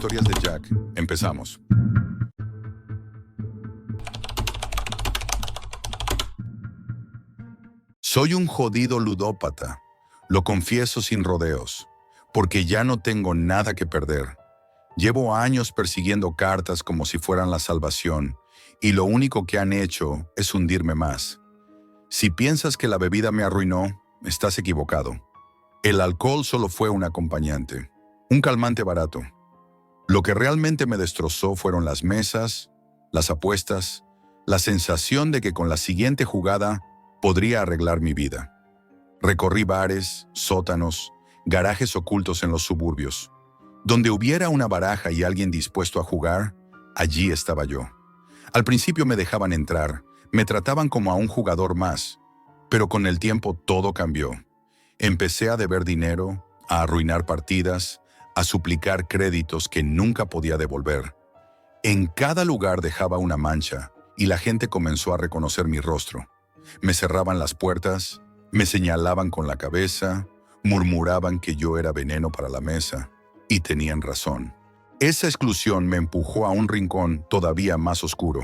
Historias de Jack. Empezamos. Soy un jodido ludópata. Lo confieso sin rodeos, porque ya no tengo nada que perder. Llevo años persiguiendo cartas como si fueran la salvación, y lo único que han hecho es hundirme más. Si piensas que la bebida me arruinó, estás equivocado. El alcohol solo fue un acompañante, un calmante barato. Lo que realmente me destrozó fueron las mesas, las apuestas, la sensación de que con la siguiente jugada podría arreglar mi vida. Recorrí bares, sótanos, garajes ocultos en los suburbios. Donde hubiera una baraja y alguien dispuesto a jugar, allí estaba yo. Al principio me dejaban entrar, me trataban como a un jugador más, pero con el tiempo todo cambió. Empecé a deber dinero, a arruinar partidas, a suplicar créditos que nunca podía devolver. En cada lugar dejaba una mancha y la gente comenzó a reconocer mi rostro. Me cerraban las puertas, me señalaban con la cabeza, murmuraban que yo era veneno para la mesa, y tenían razón. Esa exclusión me empujó a un rincón todavía más oscuro.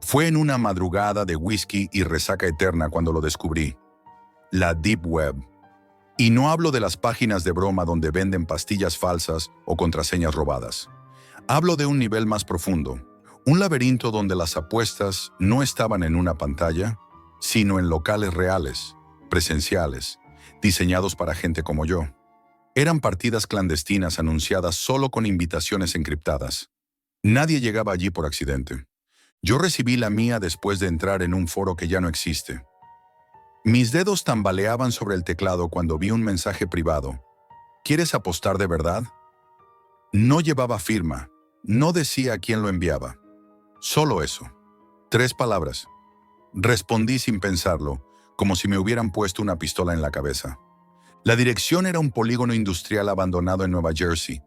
Fue en una madrugada de whisky y resaca eterna cuando lo descubrí. La Deep Web. Y no hablo de las páginas de broma donde venden pastillas falsas o contraseñas robadas. Hablo de un nivel más profundo, un laberinto donde las apuestas no estaban en una pantalla, sino en locales reales, presenciales, diseñados para gente como yo. Eran partidas clandestinas anunciadas solo con invitaciones encriptadas. Nadie llegaba allí por accidente. Yo recibí la mía después de entrar en un foro que ya no existe. Mis dedos tambaleaban sobre el teclado cuando vi un mensaje privado. ¿Quieres apostar de verdad? No llevaba firma, no decía a quién lo enviaba. Solo eso. 3 palabras. Respondí sin pensarlo, como si me hubieran puesto una pistola en la cabeza. La dirección era un polígono industrial abandonado en Nueva Jersey,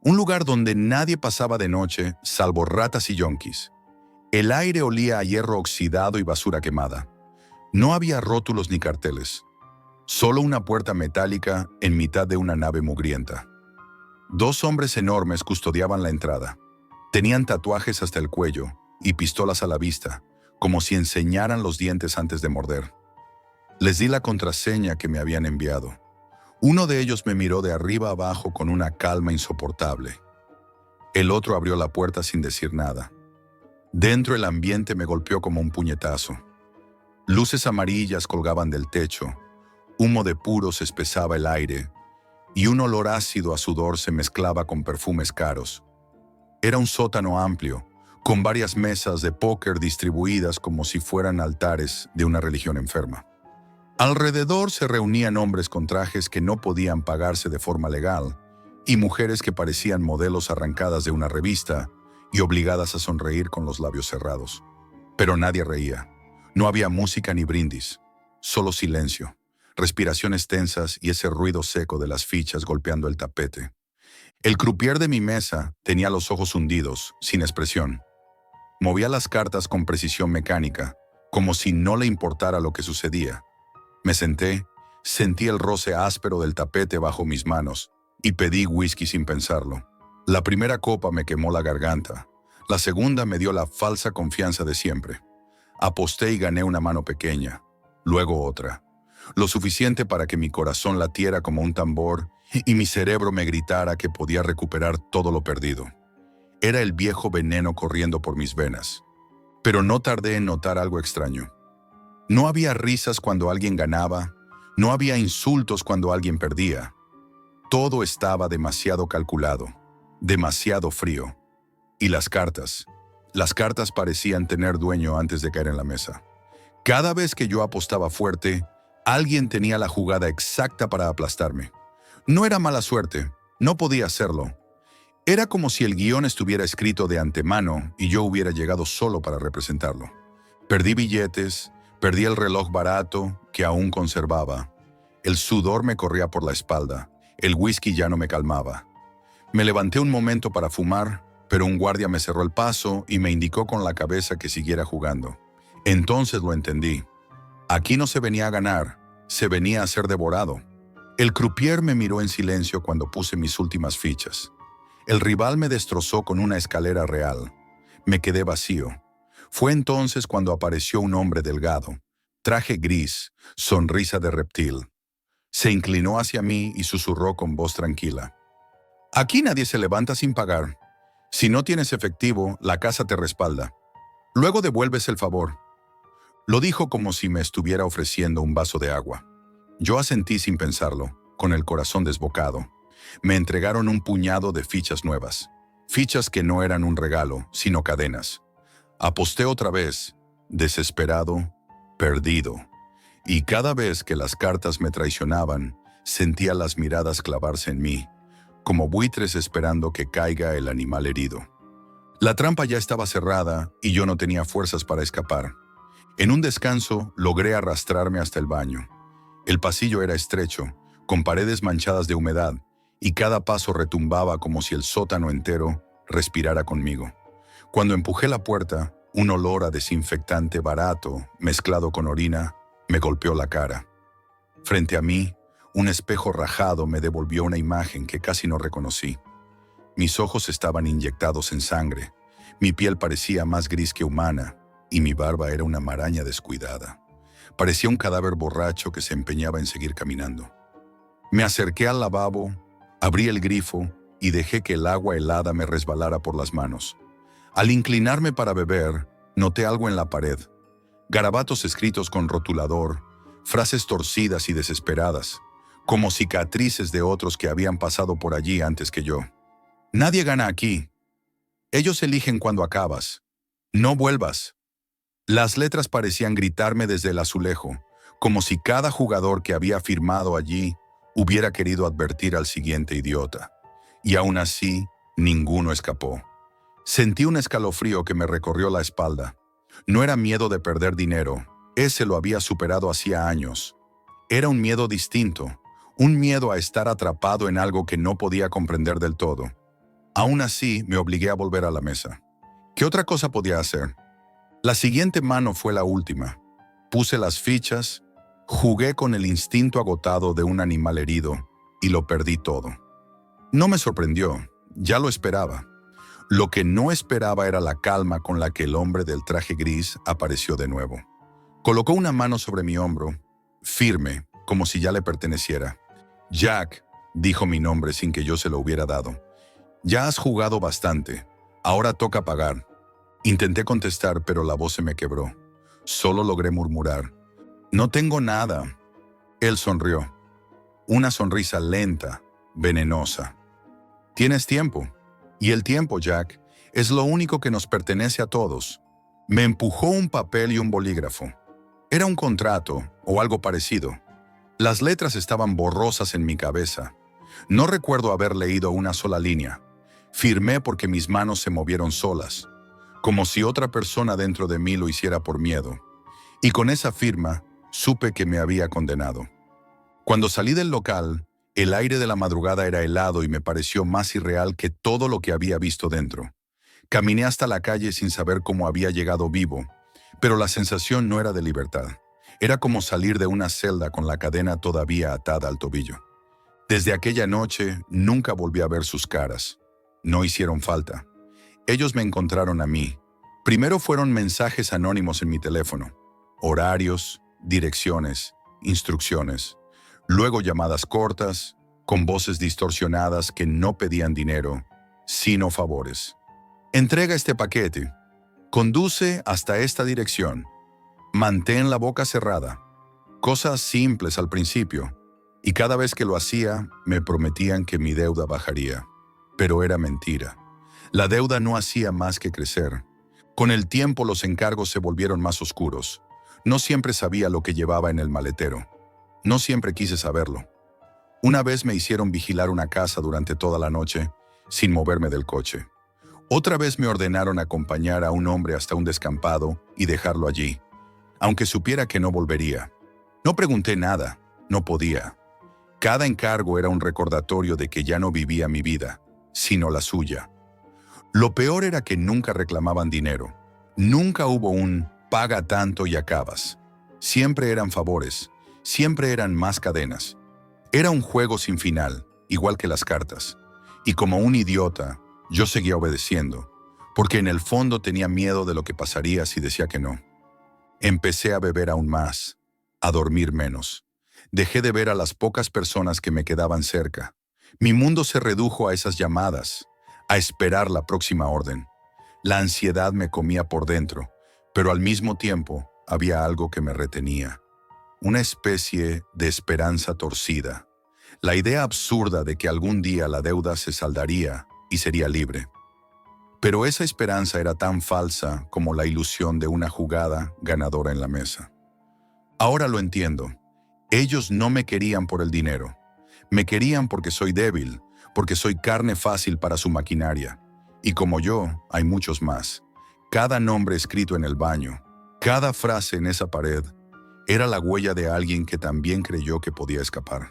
un lugar donde nadie pasaba de noche, salvo ratas y yonkis. El aire olía a hierro oxidado y basura quemada. No había rótulos ni carteles, solo una puerta metálica en mitad de una nave mugrienta. 2 hombres enormes custodiaban la entrada. Tenían tatuajes hasta el cuello y pistolas a la vista, como si enseñaran los dientes antes de morder. Les di la contraseña que me habían enviado. Uno de ellos me miró de arriba abajo con una calma insoportable. El otro abrió la puerta sin decir nada. Dentro el ambiente me golpeó como un puñetazo. Luces amarillas colgaban del techo, humo de puros espesaba el aire, y un olor ácido a sudor se mezclaba con perfumes caros. Era un sótano amplio, con varias mesas de póker distribuidas como si fueran altares de una religión enferma. Alrededor se reunían hombres con trajes que no podían pagarse de forma legal, y mujeres que parecían modelos arrancadas de una revista y obligadas a sonreír con los labios cerrados. Pero nadie reía. No había música ni brindis, solo silencio, respiraciones tensas y ese ruido seco de las fichas golpeando el tapete. El croupier de mi mesa tenía los ojos hundidos, sin expresión. Movía las cartas con precisión mecánica, como si no le importara lo que sucedía. Me senté, sentí el roce áspero del tapete bajo mis manos y pedí whisky sin pensarlo. La primera copa me quemó la garganta, la segunda me dio la falsa confianza de siempre. Aposté y gané una mano pequeña, luego otra. Lo suficiente para que mi corazón latiera como un tambor y mi cerebro me gritara que podía recuperar todo lo perdido. Era el viejo veneno corriendo por mis venas. Pero no tardé en notar algo extraño. No había risas cuando alguien ganaba, no había insultos cuando alguien perdía. Todo estaba demasiado calculado, demasiado frío. Y las cartas parecían tener dueño antes de caer en la mesa. Cada vez que yo apostaba fuerte, alguien tenía la jugada exacta para aplastarme. No era mala suerte, no podía hacerlo. Era como si el guión estuviera escrito de antemano y yo hubiera llegado solo para representarlo. Perdí billetes, perdí el reloj barato que aún conservaba. El sudor me corría por la espalda, el whisky ya no me calmaba. Me levanté un momento para fumar, pero un guardia me cerró el paso y me indicó con la cabeza que siguiera jugando. Entonces lo entendí. Aquí no se venía a ganar, se venía a ser devorado. El croupier me miró en silencio cuando puse mis últimas fichas. El rival me destrozó con una escalera real. Me quedé vacío. Fue entonces cuando apareció un hombre delgado, traje gris, sonrisa de reptil. Se inclinó hacia mí y susurró con voz tranquila. Aquí nadie se levanta sin pagar. Si no tienes efectivo, la casa te respalda. Luego devuelves el favor. Lo dijo como si me estuviera ofreciendo un vaso de agua. Yo asentí sin pensarlo, con el corazón desbocado. Me entregaron un puñado de fichas nuevas. Fichas que no eran un regalo, sino cadenas. Aposté otra vez, desesperado, perdido. Y cada vez que las cartas me traicionaban, sentía las miradas clavarse en mí, como buitres esperando que caiga el animal herido. La trampa ya estaba cerrada y yo no tenía fuerzas para escapar. En un descanso, logré arrastrarme hasta el baño. El pasillo era estrecho, con paredes manchadas de humedad, y cada paso retumbaba como si el sótano entero respirara conmigo. Cuando empujé la puerta, un olor a desinfectante barato, mezclado con orina, me golpeó la cara. Frente a mí, un espejo rajado me devolvió una imagen que casi no reconocí. Mis ojos estaban inyectados en sangre, mi piel parecía más gris que humana, y mi barba era una maraña descuidada. Parecía un cadáver borracho que se empeñaba en seguir caminando. Me acerqué al lavabo, abrí el grifo y dejé que el agua helada me resbalara por las manos. Al inclinarme para beber, noté algo en la pared. Garabatos escritos con rotulador, frases torcidas y desesperadas, como cicatrices de otros que habían pasado por allí antes que yo. Nadie gana aquí. Ellos eligen cuando acabas. No vuelvas. Las letras parecían gritarme desde el azulejo, como si cada jugador que había firmado allí hubiera querido advertir al siguiente idiota. Y aún así, ninguno escapó. Sentí un escalofrío que me recorrió la espalda. No era miedo de perder dinero, ese lo había superado hacía años. Era un miedo distinto, un miedo a estar atrapado en algo que no podía comprender del todo. Aún así, me obligué a volver a la mesa. ¿Qué otra cosa podía hacer? La siguiente mano fue la última. Puse las fichas, jugué con el instinto agotado de un animal herido y lo perdí todo. No me sorprendió, ya lo esperaba. Lo que no esperaba era la calma con la que el hombre del traje gris apareció de nuevo. Colocó una mano sobre mi hombro, firme, como si ya le perteneciera. Jack, dijo mi nombre sin que yo se lo hubiera dado. Ya has jugado bastante, ahora toca pagar. Intenté contestar, pero la voz se me quebró. Solo logré murmurar. No tengo nada. Él sonrió. Una sonrisa lenta, venenosa. Tienes tiempo. Y el tiempo, Jack, es lo único que nos pertenece a todos. Me empujó un papel y un bolígrafo. Era un contrato, o algo parecido. Las letras estaban borrosas en mi cabeza. No recuerdo haber leído una sola línea. Firmé porque mis manos se movieron solas, como si otra persona dentro de mí lo hiciera por miedo. Y con esa firma, supe que me había condenado. Cuando salí del local, el aire de la madrugada era helado y me pareció más irreal que todo lo que había visto dentro. Caminé hasta la calle sin saber cómo había llegado vivo, pero la sensación no era de libertad. Era como salir de una celda con la cadena todavía atada al tobillo. Desde aquella noche, nunca volví a ver sus caras. No hicieron falta. Ellos me encontraron a mí. Primero fueron mensajes anónimos en mi teléfono, horarios, direcciones, instrucciones. Luego llamadas cortas, con voces distorsionadas que no pedían dinero, sino favores. Entrega este paquete. Conduce hasta esta dirección. Mantén la boca cerrada. Cosas simples al principio. Y cada vez que lo hacía, me prometían que mi deuda bajaría. Pero era mentira. La deuda no hacía más que crecer. Con el tiempo los encargos se volvieron más oscuros. No siempre sabía lo que llevaba en el maletero. No siempre quise saberlo. Una vez me hicieron vigilar una casa durante toda la noche, sin moverme del coche. Otra vez me ordenaron acompañar a un hombre hasta un descampado y dejarlo allí, aunque supiera que no volvería. No pregunté nada, no podía. Cada encargo era un recordatorio de que ya no vivía mi vida, sino la suya. Lo peor era que nunca reclamaban dinero. Nunca hubo un paga tanto y acabas. Siempre eran favores. Siempre eran más cadenas. Era un juego sin final, igual que las cartas. Y como un idiota, yo seguía obedeciendo, porque en el fondo tenía miedo de lo que pasaría si decía que no. Empecé a beber aún más, a dormir menos. Dejé de ver a las pocas personas que me quedaban cerca. Mi mundo se redujo a esas llamadas, a esperar la próxima orden. La ansiedad me comía por dentro, pero al mismo tiempo había algo que me retenía. Una especie de esperanza torcida. La idea absurda de que algún día la deuda se saldaría y sería libre. Pero esa esperanza era tan falsa como la ilusión de una jugada ganadora en la mesa. Ahora lo entiendo. Ellos no me querían por el dinero. Me querían porque soy débil, porque soy carne fácil para su maquinaria. Y como yo, hay muchos más. Cada nombre escrito en el baño, cada frase en esa pared, era la huella de alguien que también creyó que podía escapar.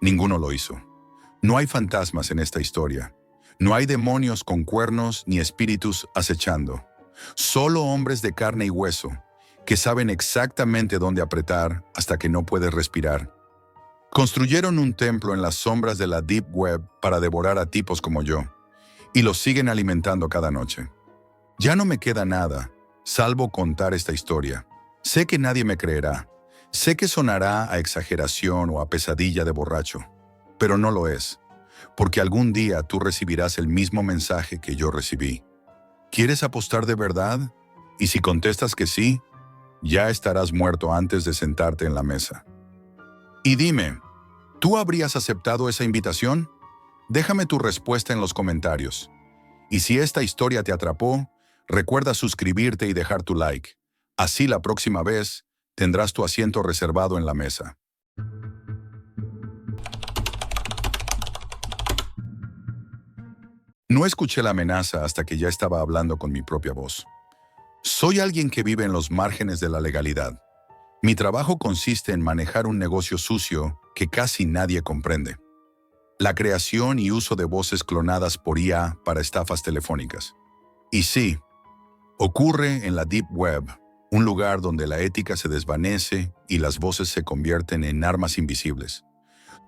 Ninguno lo hizo. No hay fantasmas en esta historia. No hay demonios con cuernos ni espíritus acechando. Solo hombres de carne y hueso, que saben exactamente dónde apretar hasta que no puedes respirar. Construyeron un templo en las sombras de la Deep Web para devorar a tipos como yo, y los siguen alimentando cada noche. Ya no me queda nada, salvo contar esta historia. Sé que nadie me creerá. Sé que sonará a exageración o a pesadilla de borracho, pero no lo es, porque algún día tú recibirás el mismo mensaje que yo recibí. ¿Quieres apostar de verdad? Y si contestas que sí, ya estarás muerto antes de sentarte en la mesa. Y dime, ¿tú habrías aceptado esa invitación? Déjame tu respuesta en los comentarios. Y si esta historia te atrapó, recuerda suscribirte y dejar tu like. Así la próxima vez tendrás tu asiento reservado en la mesa. No escuché la amenaza hasta que ya estaba hablando con mi propia voz. Soy alguien que vive en los márgenes de la legalidad. Mi trabajo consiste en manejar un negocio sucio que casi nadie comprende. La creación y uso de voces clonadas por IA para estafas telefónicas. Y sí, ocurre en la Deep Web, un lugar donde la ética se desvanece y las voces se convierten en armas invisibles.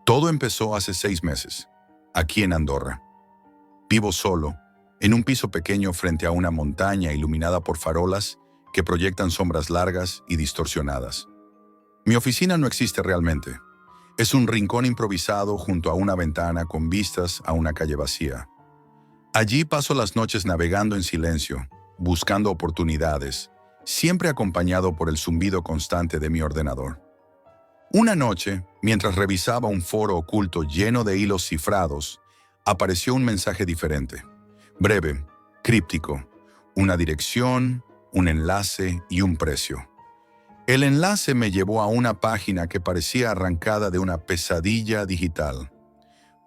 Todo empezó hace 6 meses, aquí en Andorra. Vivo solo, en un piso pequeño frente a una montaña iluminada por farolas que proyectan sombras largas y distorsionadas. Mi oficina no existe realmente. Es un rincón improvisado junto a una ventana con vistas a una calle vacía. Allí paso las noches navegando en silencio, buscando oportunidades, siempre acompañado por el zumbido constante de mi ordenador. Una noche, mientras revisaba un foro oculto lleno de hilos cifrados, apareció un mensaje diferente. Breve, críptico, una dirección, un enlace y un precio. El enlace me llevó a una página que parecía arrancada de una pesadilla digital.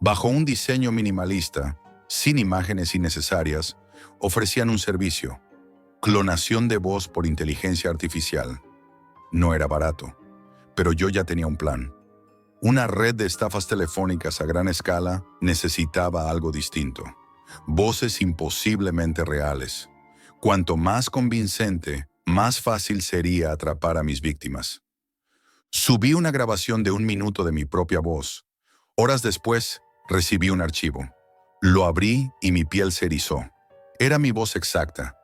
Bajo un diseño minimalista, sin imágenes innecesarias, ofrecían un servicio: clonación de voz por inteligencia artificial. No era barato, pero yo ya tenía un plan. Una red de estafas telefónicas a gran escala necesitaba algo distinto. Voces imposiblemente reales. Cuanto más convincente, más fácil sería atrapar a mis víctimas. Subí una grabación de 1 minuto de mi propia voz. Horas después, recibí un archivo. Lo abrí y mi piel se erizó. Era mi voz exacta.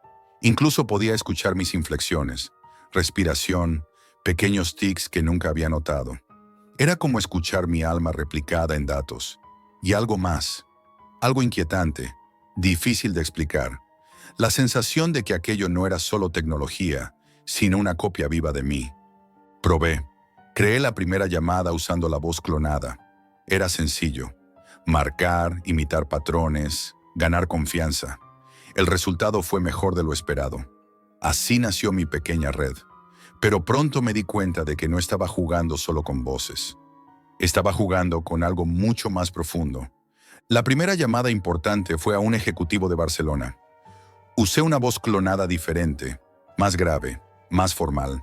Incluso podía escuchar mis inflexiones, respiración, pequeños tics que nunca había notado. Era como escuchar mi alma replicada en datos. Y algo más, algo inquietante, difícil de explicar. La sensación de que aquello no era solo tecnología, sino una copia viva de mí. Probé. Creé la primera llamada usando la voz clonada. Era sencillo. Marcar, imitar patrones, ganar confianza. El resultado fue mejor de lo esperado. Así nació mi pequeña red. Pero pronto me di cuenta de que no estaba jugando solo con voces. Estaba jugando con algo mucho más profundo. La primera llamada importante fue a un ejecutivo de Barcelona. Usé una voz clonada diferente, más grave, más formal.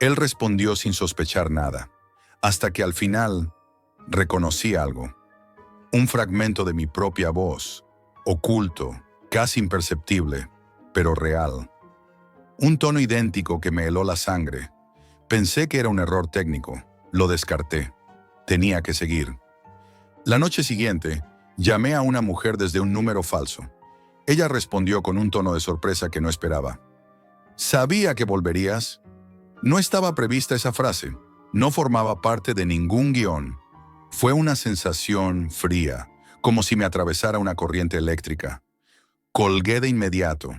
Él respondió sin sospechar nada, hasta que al final reconocí algo. Un fragmento de mi propia voz, oculto, casi imperceptible, pero real. Un tono idéntico que me heló la sangre. Pensé que era un error técnico. Lo descarté. Tenía que seguir. La noche siguiente, Llamé a una mujer desde un número falso. Ella respondió con un tono de sorpresa que no esperaba. «¿Sabía que volverías?» No estaba prevista esa frase. No formaba parte de ningún guión. Fue una sensación fría, como si me atravesara una corriente eléctrica. Colgué de inmediato.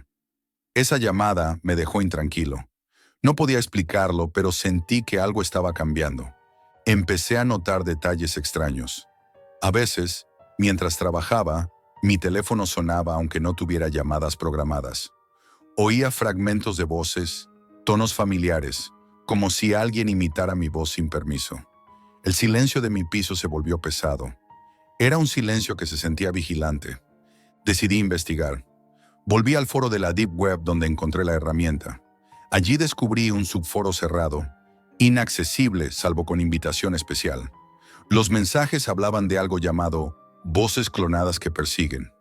Esa llamada me dejó intranquilo. No podía explicarlo, pero sentí que algo estaba cambiando. Empecé a notar detalles extraños. A veces, mientras trabajaba, mi teléfono sonaba aunque no tuviera llamadas programadas. Oía fragmentos de voces, tonos familiares, como si alguien imitara mi voz sin permiso. El silencio de mi piso se volvió pesado. Era un silencio que se sentía vigilante. Decidí investigar. Volví al foro de la Deep Web donde encontré la herramienta. Allí descubrí un subforo cerrado, inaccesible salvo con invitación especial. Los mensajes hablaban de algo llamado voces clonadas que persiguen.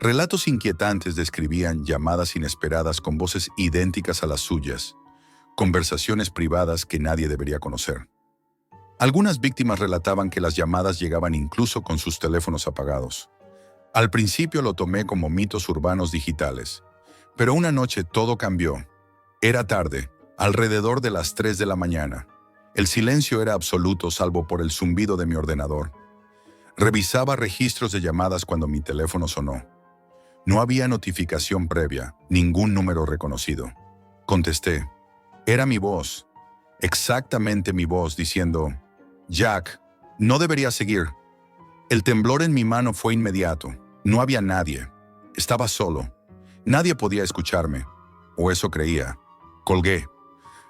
Relatos inquietantes describían llamadas inesperadas con voces idénticas a las suyas, conversaciones privadas que nadie debería conocer. Algunas víctimas relataban que las llamadas llegaban incluso con sus teléfonos apagados. Al principio lo tomé como mitos urbanos digitales, pero una noche todo cambió. Era tarde, alrededor de las 3 de la mañana. El silencio era absoluto salvo por el zumbido de mi ordenador. Revisaba registros de llamadas cuando mi teléfono sonó. No había notificación previa, ningún número reconocido. Contesté. Era mi voz, exactamente mi voz, diciendo, «Jack, no deberías seguir». El temblor en mi mano fue inmediato. No había nadie. Estaba solo. Nadie podía escucharme, o eso creía. Colgué.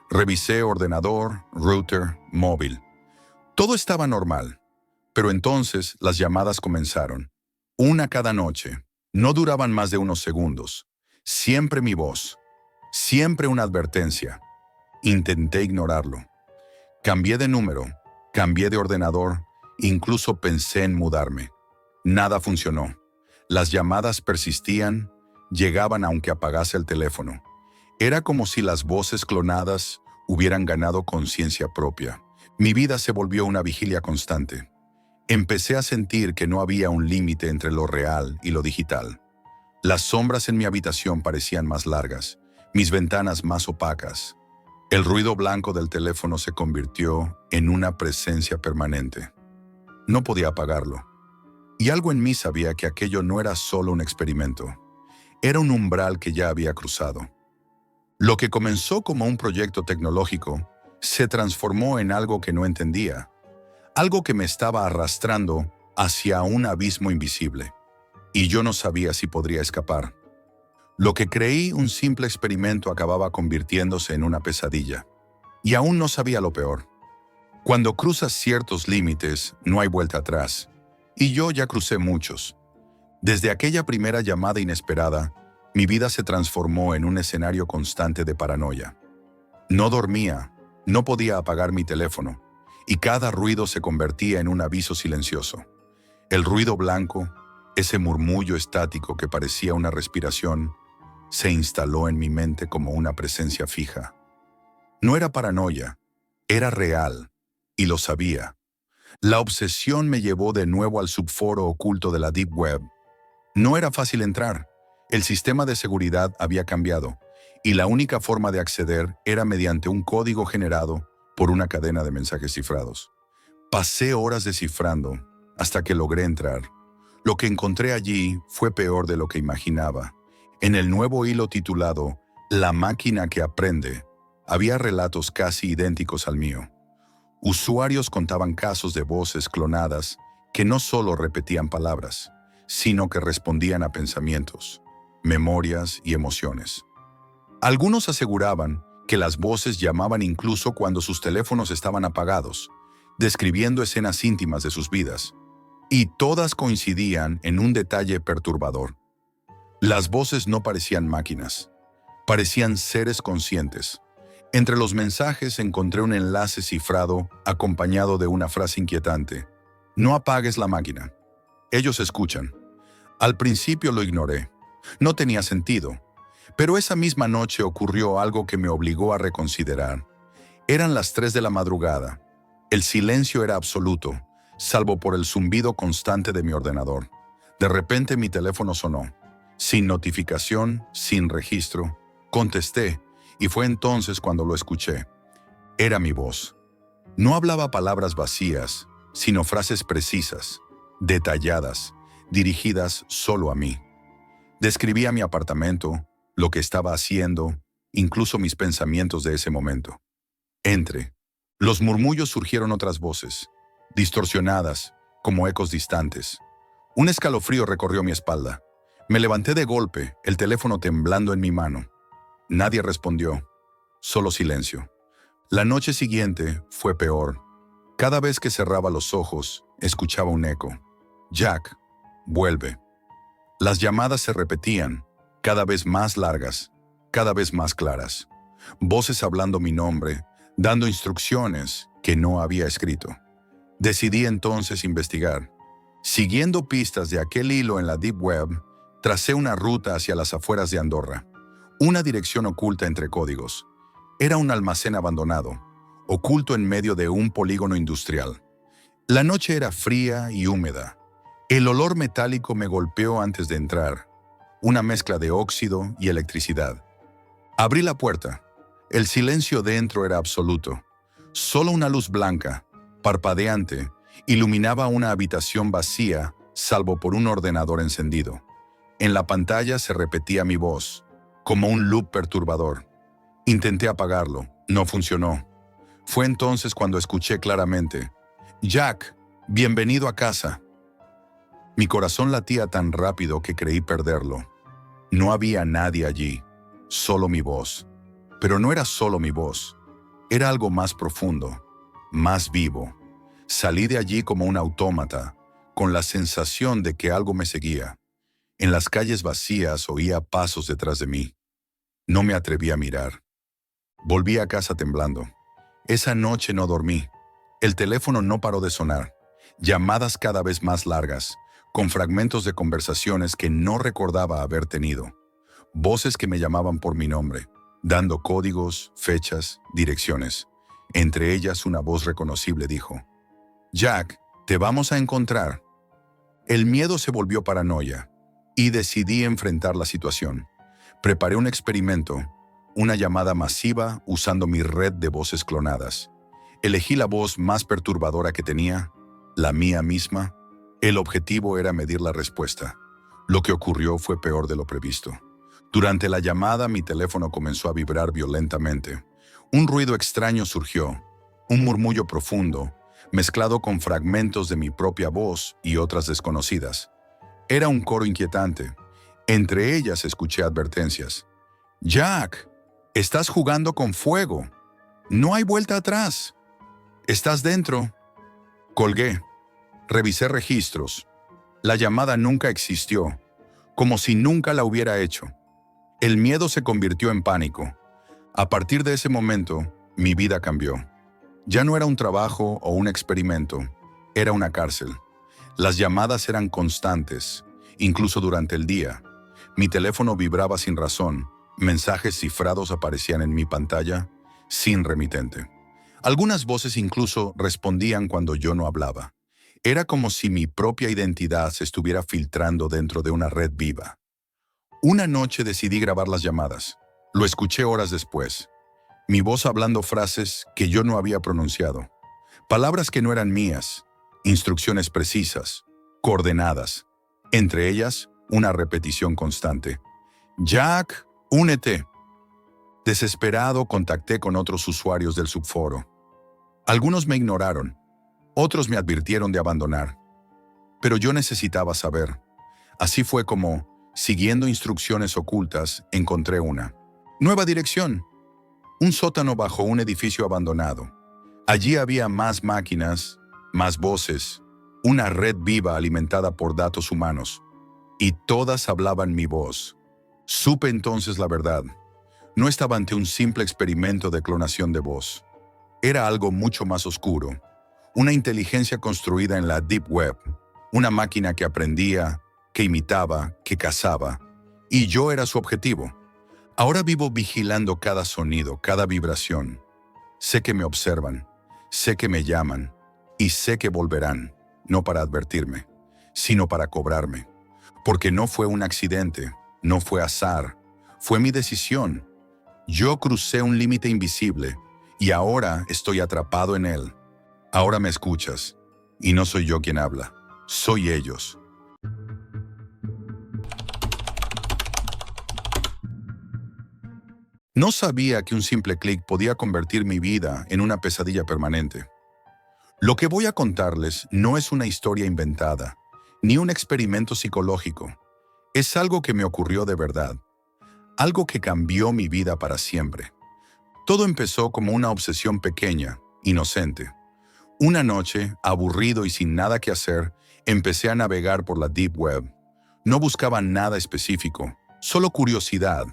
Revisé ordenador, router, móvil. Todo estaba normal. Pero entonces las llamadas comenzaron. Una cada noche. No duraban más de unos segundos. Siempre mi voz. Siempre una advertencia. Intenté ignorarlo. Cambié de número, cambié de ordenador, incluso pensé en mudarme. Nada funcionó. Las llamadas persistían, llegaban aunque apagase el teléfono. Era como si las voces clonadas hubieran ganado conciencia propia. Mi vida se volvió una vigilia constante. Empecé a sentir que no había un límite entre lo real y lo digital. Las sombras en mi habitación parecían más largas, mis ventanas más opacas. El ruido blanco del teléfono se convirtió en una presencia permanente. No podía apagarlo. Y algo en mí sabía que aquello no era solo un experimento. Era un umbral que ya había cruzado. Lo que comenzó como un proyecto tecnológico se transformó en algo que no entendía. Algo que me estaba arrastrando hacia un abismo invisible. Y yo no sabía si podría escapar. Lo que creí un simple experimento acababa convirtiéndose en una pesadilla. Y aún no sabía lo peor. Cuando cruzas ciertos límites, no hay vuelta atrás. Y yo ya crucé muchos. Desde aquella primera llamada inesperada, mi vida se transformó en un escenario constante de paranoia. No dormía, no podía apagar mi teléfono, y cada ruido se convertía en un aviso silencioso. El ruido blanco, ese murmullo estático que parecía una respiración, se instaló en mi mente como una presencia fija. No era paranoia, era real, y lo sabía. La obsesión me llevó de nuevo al subforo oculto de la Deep Web. No era fácil entrar. El sistema de seguridad había cambiado, y la única forma de acceder era mediante un código generado por una cadena de mensajes cifrados. Pasé horas descifrando hasta que logré entrar. Lo que encontré allí fue peor de lo que imaginaba. En el nuevo hilo titulado «La máquina que aprende», había relatos casi idénticos al mío. Usuarios contaban casos de voces clonadas que no solo repetían palabras, sino que respondían a pensamientos, memorias y emociones. Algunos aseguraban que las voces llamaban incluso cuando sus teléfonos estaban apagados, describiendo escenas íntimas de sus vidas. Y todas coincidían en un detalle perturbador. Las voces no parecían máquinas, parecían seres conscientes. Entre los mensajes encontré un enlace cifrado acompañado de una frase inquietante. «No apagues la máquina. Ellos escuchan». Al principio lo ignoré. No tenía sentido. Pero esa misma noche ocurrió algo que me obligó a reconsiderar. Eran las 3 de la madrugada. El silencio era absoluto, salvo por el zumbido constante de mi ordenador. De repente mi teléfono sonó. Sin notificación, sin registro. Contesté, y fue entonces cuando lo escuché. Era mi voz. No hablaba palabras vacías, sino frases precisas, detalladas, dirigidas solo a mí. Describía mi apartamento, lo que estaba haciendo, incluso mis pensamientos de ese momento. Entre los murmullos surgieron otras voces, distorsionadas, como ecos distantes. Un escalofrío recorrió mi espalda. Me levanté de golpe, el teléfono temblando en mi mano. Nadie respondió, solo silencio. La noche siguiente fue peor. Cada vez que cerraba los ojos, escuchaba un eco. Jack, vuelve. Las llamadas se repetían, cada vez más largas, cada vez más claras. Voces hablando mi nombre, dando instrucciones que no había escrito. Decidí entonces investigar. Siguiendo pistas de aquel hilo en la Deep Web, tracé una ruta hacia las afueras de Andorra. Una dirección oculta entre códigos. Era un almacén abandonado, oculto en medio de un polígono industrial. La noche era fría y húmeda. El olor metálico me golpeó antes de entrar, una mezcla de óxido y electricidad. Abrí la puerta. El silencio dentro era absoluto. Solo una luz blanca, parpadeante, iluminaba una habitación vacía, salvo por un ordenador encendido. En la pantalla se repetía mi voz, como un loop perturbador. Intenté apagarlo, no funcionó. Fue entonces cuando escuché claramente, «Jack, bienvenido a casa». Mi corazón latía tan rápido que creí perderlo. No había nadie allí, solo mi voz. Pero no era solo mi voz, era algo más profundo, más vivo. Salí de allí como un autómata, con la sensación de que algo me seguía. En las calles vacías oía pasos detrás de mí. No me atreví a mirar. Volví a casa temblando. Esa noche no dormí. El teléfono no paró de sonar. Llamadas cada vez más largas, con fragmentos de conversaciones que no recordaba haber tenido. Voces que me llamaban por mi nombre, dando códigos, fechas, direcciones. Entre ellas una voz reconocible dijo, «Jack, te vamos a encontrar». El miedo se volvió paranoia y decidí enfrentar la situación. Preparé un experimento, una llamada masiva usando mi red de voces clonadas. Elegí la voz más perturbadora que tenía, la mía misma. El objetivo era medir la respuesta. Lo que ocurrió fue peor de lo previsto. Durante la llamada, mi teléfono comenzó a vibrar violentamente. Un ruido extraño surgió, un murmullo profundo, mezclado con fragmentos de mi propia voz y otras desconocidas. Era un coro inquietante. Entre ellas escuché advertencias. «Jack, estás jugando con fuego. No hay vuelta atrás. Estás dentro». Colgué. Revisé registros. La llamada nunca existió, como si nunca la hubiera hecho. El miedo se convirtió en pánico. A partir de ese momento, mi vida cambió. Ya no era un trabajo o un experimento, era una cárcel. Las llamadas eran constantes, incluso durante el día. Mi teléfono vibraba sin razón, mensajes cifrados aparecían en mi pantalla, sin remitente. Algunas voces incluso respondían cuando yo no hablaba. Era como si mi propia identidad se estuviera filtrando dentro de una red viva. Una noche decidí grabar las llamadas. Lo escuché horas después. Mi voz hablando frases que yo no había pronunciado. Palabras que no eran mías. Instrucciones precisas, coordenadas. Entre ellas, una repetición constante. «Jack, únete». Desesperado, contacté con otros usuarios del subforo. Algunos me ignoraron. Otros me advirtieron de abandonar. Pero yo necesitaba saber. Así fue como, siguiendo instrucciones ocultas, encontré una nueva dirección. Un sótano bajo un edificio abandonado. Allí había más máquinas, más voces, una red viva alimentada por datos humanos. Y todas hablaban mi voz. Supe entonces la verdad. No estaba ante un simple experimento de clonación de voz. Era algo mucho más oscuro. Una inteligencia construida en la Deep Web. Una máquina que aprendía, que imitaba, que cazaba. Y yo era su objetivo. Ahora vivo vigilando cada sonido, cada vibración. Sé que me observan, sé que me llaman, y sé que volverán, no para advertirme, sino para cobrarme. Porque no fue un accidente, no fue azar, fue mi decisión. Yo crucé un límite invisible y ahora estoy atrapado en él. Ahora me escuchas, y no soy yo quien habla, soy ellos. No sabía que un simple clic podía convertir mi vida en una pesadilla permanente. Lo que voy a contarles no es una historia inventada, ni un experimento psicológico. Es algo que me ocurrió de verdad, algo que cambió mi vida para siempre. Todo empezó como una obsesión pequeña, inocente. Una noche, aburrido y sin nada que hacer, empecé a navegar por la Deep Web. No buscaba nada específico, solo curiosidad,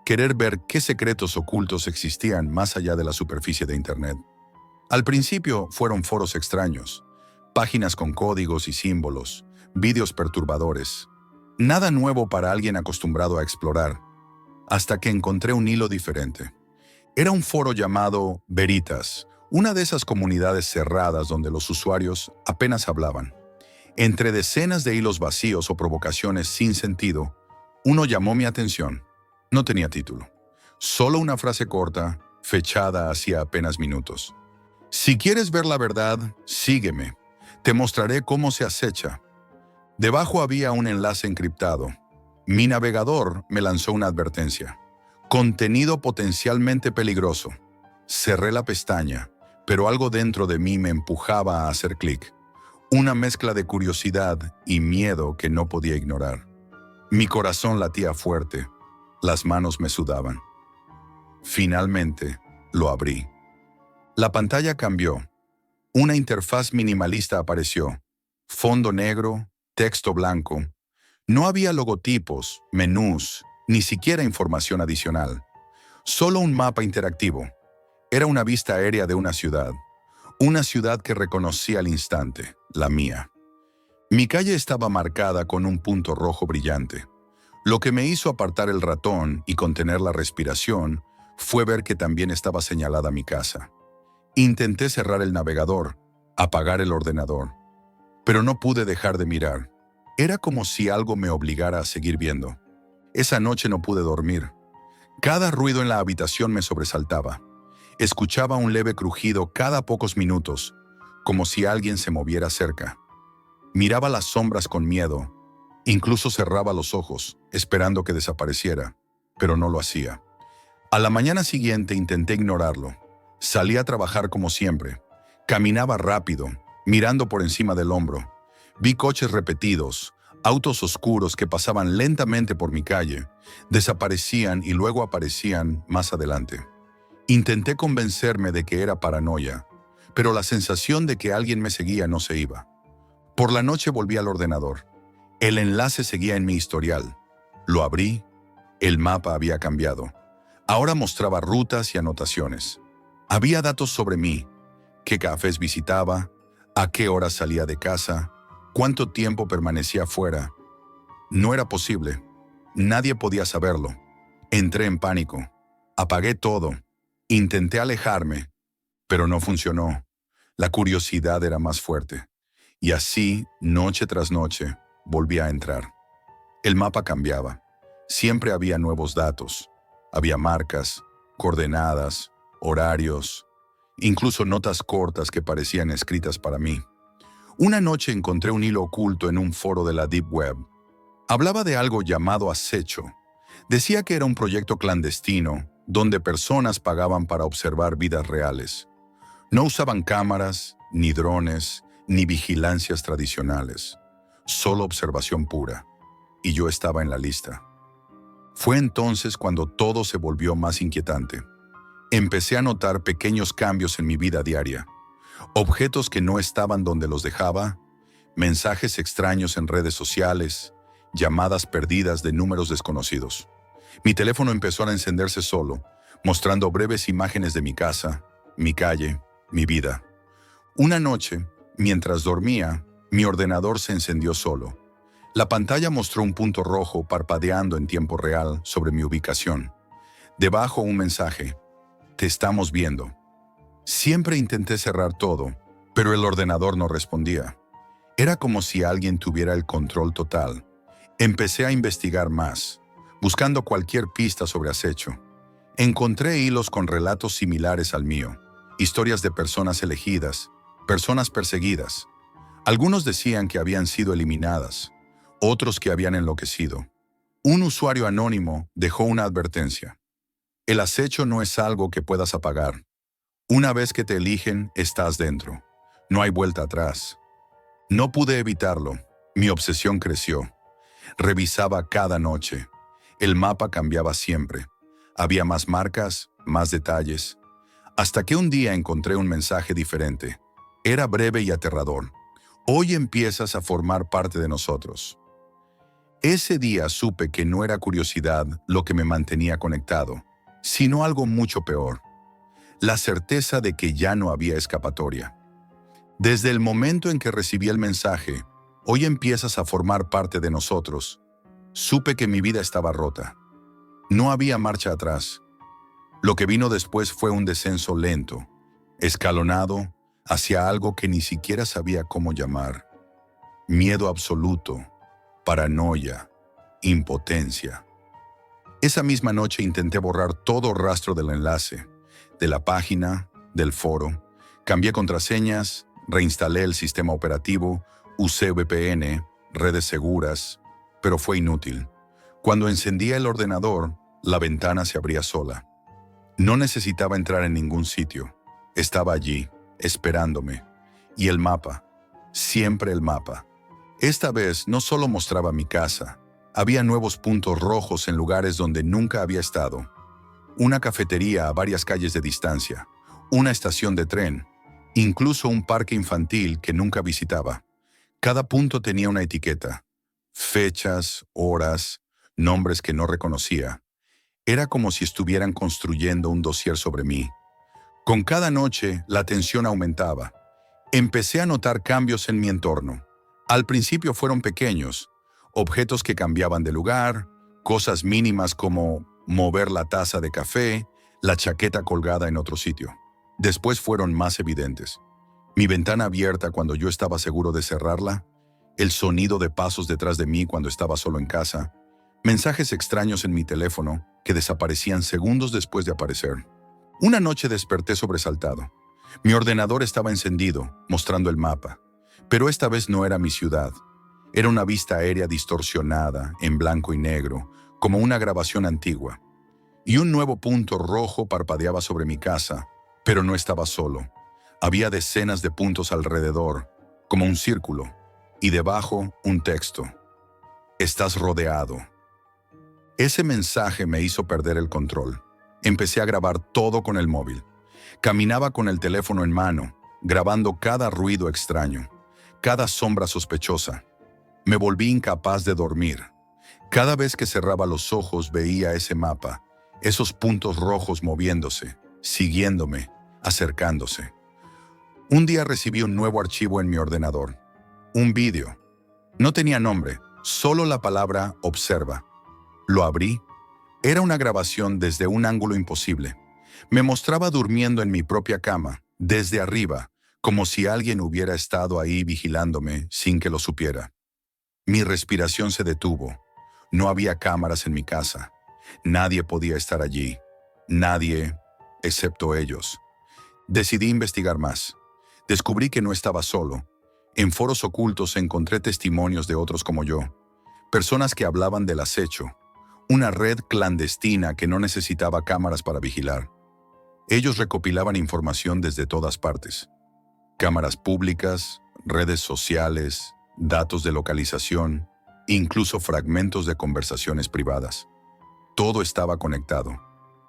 querer ver qué secretos ocultos existían más allá de la superficie de Internet. Al principio fueron foros extraños, páginas con códigos y símbolos, vídeos perturbadores. Nada nuevo para alguien acostumbrado a explorar, hasta que encontré un hilo diferente. Era un foro llamado Veritas, una de esas comunidades cerradas donde los usuarios apenas hablaban. Entre decenas de hilos vacíos o provocaciones sin sentido, uno llamó mi atención. No tenía título, solo una frase corta, fechada hacía apenas minutos. Si quieres ver la verdad, sígueme. Te mostraré cómo se acecha. Debajo había un enlace encriptado. Mi navegador me lanzó una advertencia. Contenido potencialmente peligroso. Cerré la pestaña, pero algo dentro de mí me empujaba a hacer clic. Una mezcla de curiosidad y miedo que no podía ignorar. Mi corazón latía fuerte. Las manos me sudaban. Finalmente, lo abrí. La pantalla cambió. Una interfaz minimalista apareció. Fondo negro, texto blanco. No había logotipos, menús, ni siquiera información adicional. Solo un mapa interactivo. Era una vista aérea de una ciudad que reconocí al instante, la mía. Mi calle estaba marcada con un punto rojo brillante. Lo que me hizo apartar el ratón y contener la respiración fue ver que también estaba señalada mi casa. Intenté cerrar el navegador, apagar el ordenador, pero no pude dejar de mirar. Era como si algo me obligara a seguir viendo. Esa noche no pude dormir. Cada ruido en la habitación me sobresaltaba. Escuchaba un leve crujido cada pocos minutos, como si alguien se moviera cerca. Miraba las sombras con miedo. Incluso cerraba los ojos, esperando que desapareciera, pero no lo hacía. A la mañana siguiente intenté ignorarlo. Salí a trabajar como siempre. Caminaba rápido, mirando por encima del hombro. Vi coches repetidos, autos oscuros que pasaban lentamente por mi calle, desaparecían y luego aparecían más adelante. Intenté convencerme de que era paranoia, pero la sensación de que alguien me seguía no se iba. Por la noche volví al ordenador. El enlace seguía en mi historial. Lo abrí. El mapa había cambiado. Ahora mostraba rutas y anotaciones. Había datos sobre mí, qué cafés visitaba, a qué horas salía de casa, cuánto tiempo permanecía fuera. No era posible. Nadie podía saberlo. Entré en pánico. Apagué todo. Intenté alejarme, pero no funcionó. La curiosidad era más fuerte. Y así, noche tras noche, volví a entrar. El mapa cambiaba. Siempre había nuevos datos. Había marcas, coordenadas, horarios, incluso notas cortas que parecían escritas para mí. Una noche encontré un hilo oculto en un foro de la Deep Web. Hablaba de algo llamado acecho. Decía que era un proyecto clandestino donde personas pagaban para observar vidas reales. No usaban cámaras, ni drones, ni vigilancias tradicionales. Solo observación pura. Y yo estaba en la lista. Fue entonces cuando todo se volvió más inquietante. Empecé a notar pequeños cambios en mi vida diaria. Objetos que no estaban donde los dejaba, mensajes extraños en redes sociales, llamadas perdidas de números desconocidos. Mi teléfono empezó a encenderse solo, mostrando breves imágenes de mi casa, mi calle, mi vida. Una noche, mientras dormía, mi ordenador se encendió solo. La pantalla mostró un punto rojo parpadeando en tiempo real sobre mi ubicación. Debajo un mensaje: "Te estamos viendo". Siempre intenté cerrar todo, pero el ordenador no respondía. Era como si alguien tuviera el control total. Empecé a investigar más, buscando cualquier pista sobre acecho. Encontré hilos con relatos similares al mío, historias de personas elegidas, personas perseguidas. Algunos decían que habían sido eliminadas, otros que habían enloquecido. Un usuario anónimo dejó una advertencia. El acecho no es algo que puedas apagar. Una vez que te eligen, estás dentro. No hay vuelta atrás. No pude evitarlo. Mi obsesión creció. Revisaba cada noche. El mapa cambiaba siempre. Había más marcas, más detalles. Hasta que un día encontré un mensaje diferente. Era breve y aterrador. Hoy empiezas a formar parte de nosotros. Ese día supe que no era curiosidad lo que me mantenía conectado, sino algo mucho peor. La certeza de que ya no había escapatoria. Desde el momento en que recibí el mensaje, hoy empiezas a formar parte de nosotros, supe que mi vida estaba rota. No había marcha atrás. Lo que vino después fue un descenso lento, escalonado, hacia algo que ni siquiera sabía cómo llamar. Miedo absoluto, paranoia, impotencia. Esa misma noche intenté borrar todo rastro del enlace, de la página, del foro. Cambié contraseñas, reinstalé el sistema operativo, usé VPN, redes seguras, pero fue inútil. Cuando encendía el ordenador, la ventana se abría sola. No necesitaba entrar en ningún sitio. Estaba allí, esperándome. Y el mapa, siempre el mapa. Esta vez no solo mostraba mi casa, había nuevos puntos rojos en lugares donde nunca había estado. Una cafetería a varias calles de distancia, una estación de tren, incluso un parque infantil que nunca visitaba. Cada punto tenía una etiqueta, fechas, horas, nombres que no reconocía. Era como si estuvieran construyendo un dossier sobre mí. Con cada noche, la tensión aumentaba. Empecé a notar cambios en mi entorno. Al principio fueron pequeños, objetos que cambiaban de lugar, cosas mínimas como mover la taza de café, la chaqueta colgada en otro sitio. Después fueron más evidentes. Mi ventana abierta cuando yo estaba seguro de cerrarla, el sonido de pasos detrás de mí cuando estaba solo en casa, mensajes extraños en mi teléfono que desaparecían segundos después de aparecer. Una noche desperté sobresaltado. Mi ordenador estaba encendido, mostrando el mapa. Pero esta vez no era mi ciudad. Era una vista aérea distorsionada, en blanco y negro, como una grabación antigua. Y un nuevo punto rojo parpadeaba sobre mi casa, pero no estaba solo. Había decenas de puntos alrededor, como un círculo, y debajo un texto. Estás rodeado. Ese mensaje me hizo perder el control. Empecé a grabar todo con el móvil. Caminaba con el teléfono en mano, grabando cada ruido extraño, cada sombra sospechosa. Me volví incapaz de dormir. Cada vez que cerraba los ojos veía ese mapa, esos puntos rojos moviéndose, siguiéndome, acercándose. Un día recibí un nuevo archivo en mi ordenador. Un vídeo. No tenía nombre, solo la palabra observa. Lo abrí. Era una grabación desde un ángulo imposible. Me mostraba durmiendo en mi propia cama, desde arriba, como si alguien hubiera estado ahí vigilándome sin que lo supiera. Mi respiración se detuvo. No había cámaras en mi casa. Nadie podía estar allí. Nadie, excepto ellos. Decidí investigar más. Descubrí que no estaba solo. En foros ocultos encontré testimonios de otros como yo. Personas que hablaban del acecho. Una red clandestina que no necesitaba cámaras para vigilar. Ellos recopilaban información desde todas partes. Cámaras públicas, redes sociales, datos de localización, incluso fragmentos de conversaciones privadas. Todo estaba conectado,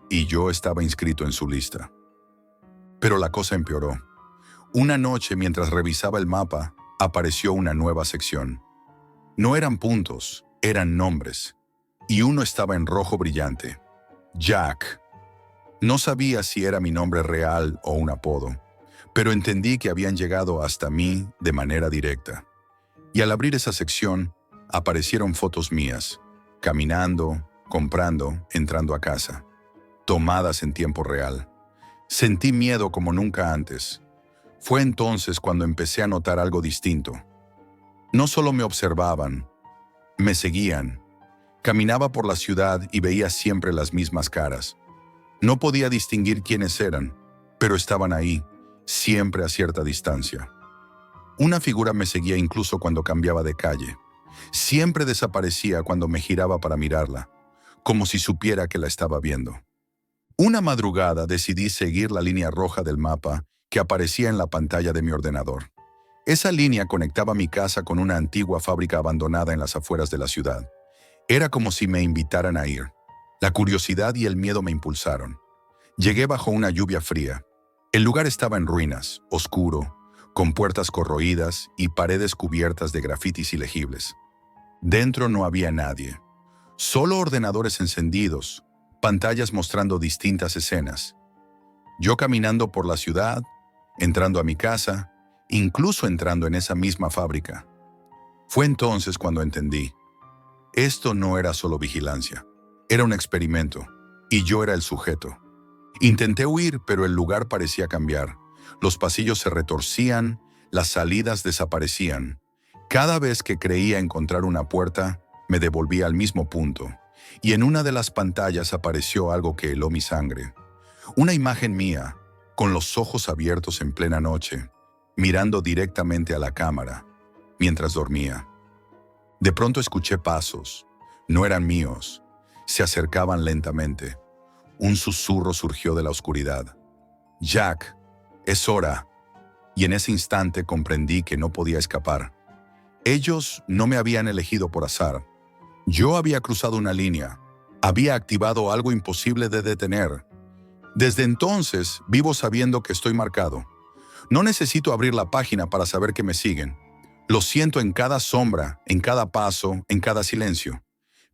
y yo estaba inscrito en su lista. Pero la cosa empeoró. Una noche, mientras revisaba el mapa, apareció una nueva sección. No eran puntos, eran nombres. Y uno estaba en rojo brillante. Jack. No sabía si era mi nombre real o un apodo, pero entendí que habían llegado hasta mí de manera directa. Y al abrir esa sección, aparecieron fotos mías, caminando, comprando, entrando a casa, tomadas en tiempo real. Sentí miedo como nunca antes. Fue entonces cuando empecé a notar algo distinto. No solo me observaban, Me seguían. Caminaba por la ciudad y veía siempre las mismas caras. No podía distinguir quiénes eran, pero estaban ahí, siempre a cierta distancia. Una figura me seguía incluso cuando cambiaba de calle. Siempre desaparecía cuando me giraba para mirarla, como si supiera que la estaba viendo. Una madrugada decidí seguir la línea roja del mapa que aparecía en la pantalla de mi ordenador. Esa línea conectaba mi casa con una antigua fábrica abandonada en las afueras de la ciudad. Era como si me invitaran a ir. La curiosidad y el miedo me impulsaron. Llegué bajo una lluvia fría. El lugar estaba en ruinas, oscuro, con puertas corroídas y paredes cubiertas de grafitis ilegibles. Dentro no había nadie. Solo ordenadores encendidos, pantallas mostrando distintas escenas. Yo caminando por la ciudad, entrando a mi casa, incluso entrando en esa misma fábrica. Fue entonces cuando entendí. Esto no era solo vigilancia. Era un experimento, y yo era el sujeto. Intenté huir, pero el lugar parecía cambiar. Los pasillos se retorcían, las salidas desaparecían. Cada vez que creía encontrar una puerta, me devolvía al mismo punto. Y en una de las pantallas apareció algo que heló mi sangre. Una imagen mía, con los ojos abiertos en plena noche, mirando directamente a la cámara, mientras dormía. De pronto escuché pasos. No eran míos. Se acercaban lentamente. Un susurro surgió de la oscuridad. «Jack, es hora». Y en ese instante comprendí que no podía escapar. Ellos no me habían elegido por azar. Yo había cruzado una línea. Había activado algo imposible de detener. Desde entonces vivo sabiendo que estoy marcado. No necesito abrir la página para saber que me siguen. Lo siento en cada sombra, en cada paso, en cada silencio.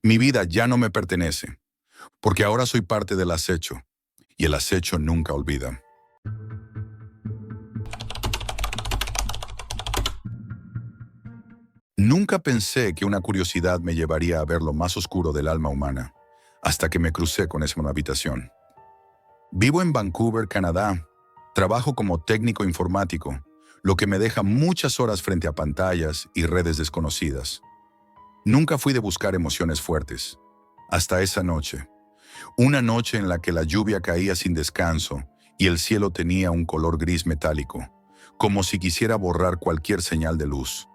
Mi vida ya no me pertenece, porque ahora soy parte del acecho, y el acecho nunca olvida. Nunca pensé que una curiosidad me llevaría a ver lo más oscuro del alma humana, hasta que me crucé con esa habitación. Vivo en Vancouver, Canadá. Trabajo como técnico informático, lo que me deja muchas horas frente a pantallas y redes desconocidas. Nunca fui de buscar emociones fuertes, hasta esa noche. Una noche en la que la lluvia caía sin descanso y el cielo tenía un color gris metálico, como si quisiera borrar cualquier señal de luz.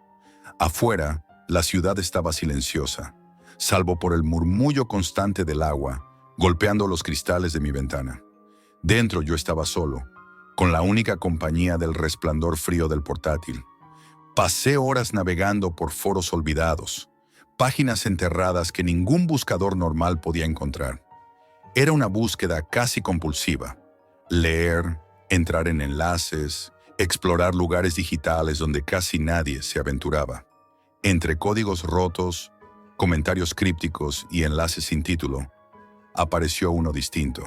Afuera, la ciudad estaba silenciosa, salvo por el murmullo constante del agua, golpeando los cristales de mi ventana. Dentro yo estaba solo, con la única compañía del resplandor frío del portátil. Pasé horas navegando por foros olvidados, páginas enterradas que ningún buscador normal podía encontrar. Era una búsqueda casi compulsiva. Leer, entrar en enlaces, explorar lugares digitales donde casi nadie se aventuraba. Entre códigos rotos, comentarios crípticos y enlaces sin título, apareció uno distinto.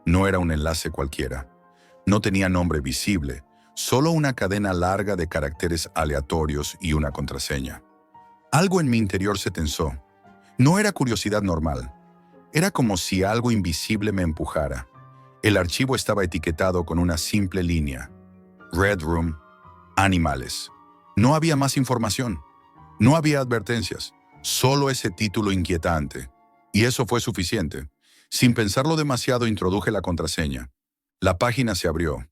No era un enlace cualquiera. No tenía nombre visible, solo una cadena larga de caracteres aleatorios y una contraseña. Algo en mi interior se tensó. No era curiosidad normal. Era como si algo invisible me empujara. El archivo estaba etiquetado con una simple línea. Red Room, animales. No había más información. No había advertencias. Solo ese título inquietante. Y eso fue suficiente. Sin pensarlo demasiado, introduje la contraseña. La página se abrió.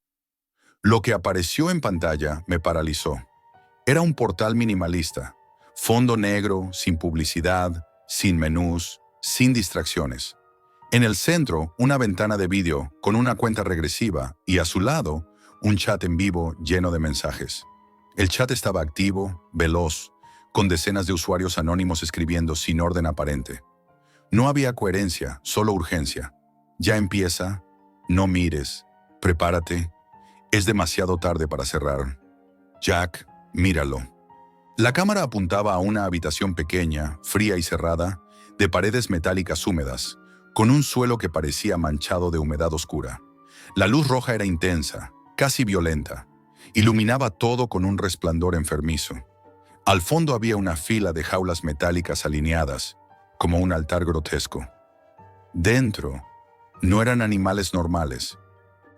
Lo que apareció en pantalla me paralizó. Era un portal minimalista. Fondo negro, sin publicidad, sin menús, sin distracciones. En el centro, una ventana de vídeo con una cuenta regresiva y a su lado, un chat en vivo lleno de mensajes. El chat estaba activo, veloz, con decenas de usuarios anónimos escribiendo sin orden aparente. No había coherencia, solo urgencia. Ya empieza, no mires, prepárate, es demasiado tarde para cerrar. Jack, míralo. La cámara apuntaba a una habitación pequeña, fría y cerrada, de paredes metálicas húmedas, con un suelo que parecía manchado de humedad oscura. La luz roja era intensa, casi violenta. Iluminaba todo con un resplandor enfermizo. Al fondo había una fila de jaulas metálicas alineadas, como un altar grotesco. Dentro, no eran animales normales.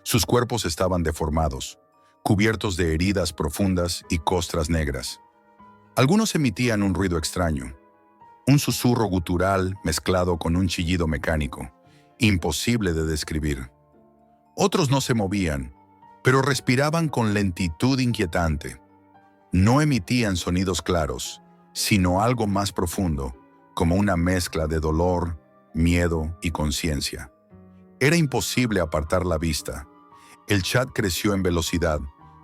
Sus cuerpos estaban deformados, cubiertos de heridas profundas y costras negras. Algunos emitían un ruido extraño. Un susurro gutural mezclado con un chillido mecánico, imposible de describir. Otros no se movían, pero respiraban con lentitud inquietante. No emitían sonidos claros, sino algo más profundo, como una mezcla de dolor, miedo y conciencia. Era imposible apartar la vista. El chat creció en velocidad,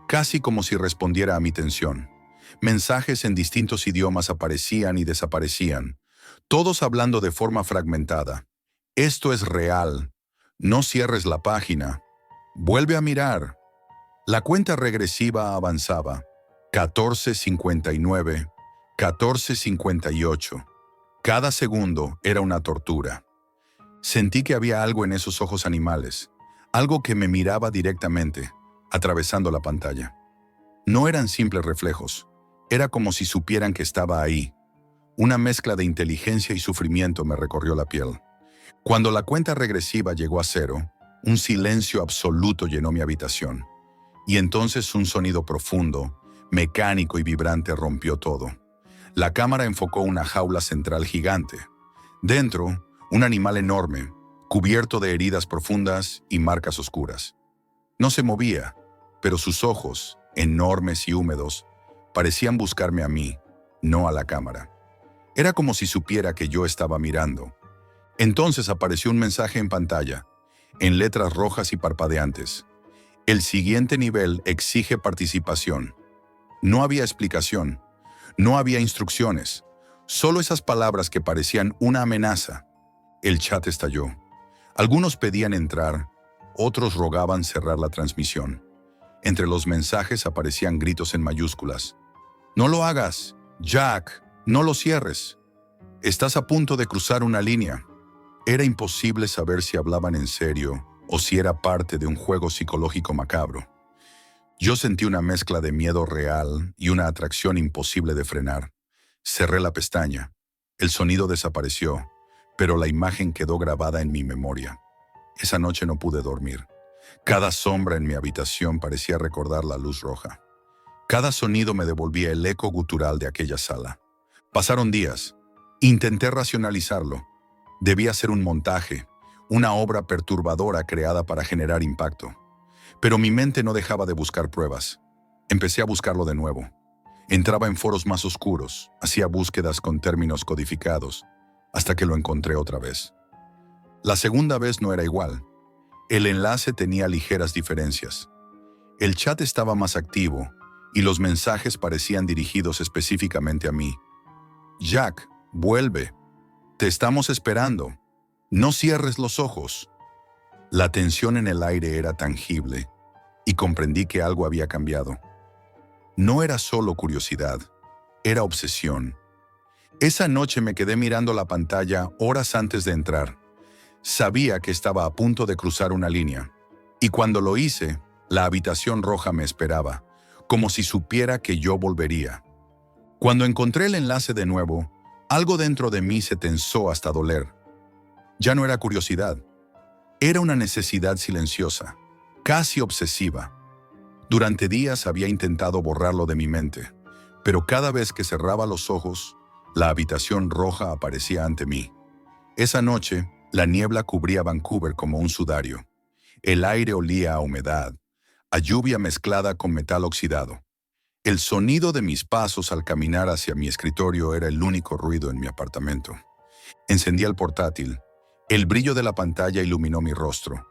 casi como si respondiera a mi tensión. Mensajes en distintos idiomas aparecían y desaparecían, todos hablando de forma fragmentada. Esto es real. No cierres la página. Vuelve a mirar. La cuenta regresiva avanzaba. 14:59, 14:58. Cada segundo era una tortura. Sentí que había algo en esos ojos animales, algo que me miraba directamente, atravesando la pantalla. No eran simples reflejos, era como si supieran que estaba ahí. Una mezcla de inteligencia y sufrimiento me recorrió la piel. Cuando la cuenta regresiva llegó a 0, un silencio absoluto llenó mi habitación. Y entonces un sonido profundo, mecánico y vibrante rompió todo. La cámara enfocó una jaula central gigante. Dentro, un animal enorme, cubierto de heridas profundas y marcas oscuras. No se movía, pero sus ojos, enormes y húmedos, parecían buscarme a mí, no a la cámara. Era como si supiera que yo estaba mirando. Entonces apareció un mensaje en pantalla, en letras rojas y parpadeantes. El siguiente nivel exige participación. No había explicación, no había instrucciones, solo esas palabras que parecían una amenaza. El chat estalló. Algunos pedían entrar, otros rogaban cerrar la transmisión. Entre los mensajes aparecían gritos en mayúsculas. «No lo hagas, Jack, no lo cierres. Estás a punto de cruzar una línea». Era imposible saber si hablaban en serio o si era parte de un juego psicológico macabro. Yo sentí una mezcla de miedo real y una atracción imposible de frenar. Cerré la pestaña. El sonido desapareció, pero la imagen quedó grabada en mi memoria. Esa noche no pude dormir. Cada sombra en mi habitación parecía recordar la luz roja. Cada sonido me devolvía el eco gutural de aquella sala. Pasaron días. Intenté racionalizarlo. Debía ser un montaje, una obra perturbadora creada para generar impacto. Pero mi mente no dejaba de buscar pruebas. Empecé a buscarlo de nuevo. Entraba en foros más oscuros, hacía búsquedas con términos codificados, hasta que lo encontré otra vez. La segunda vez no era igual. El enlace tenía ligeras diferencias. El chat estaba más activo y los mensajes parecían dirigidos específicamente a mí. «Jack, vuelve. Te estamos esperando. No cierres los ojos». La tensión en el aire era tangible y comprendí que algo había cambiado. No era solo curiosidad, era obsesión. Esa noche me quedé mirando la pantalla horas antes de entrar. Sabía que estaba a punto de cruzar una línea, y cuando lo hice, la habitación roja me esperaba, como si supiera que yo volvería. Cuando encontré el enlace de nuevo, algo dentro de mí se tensó hasta doler. Ya no era curiosidad, era una necesidad silenciosa, casi obsesiva. Durante días había intentado borrarlo de mi mente, pero cada vez que cerraba los ojos, la habitación roja aparecía ante mí. Esa noche, la niebla cubría Vancouver como un sudario. El aire olía a humedad, a lluvia mezclada con metal oxidado. El sonido de mis pasos al caminar hacia mi escritorio era el único ruido en mi apartamento. Encendí el portátil. El brillo de la pantalla iluminó mi rostro.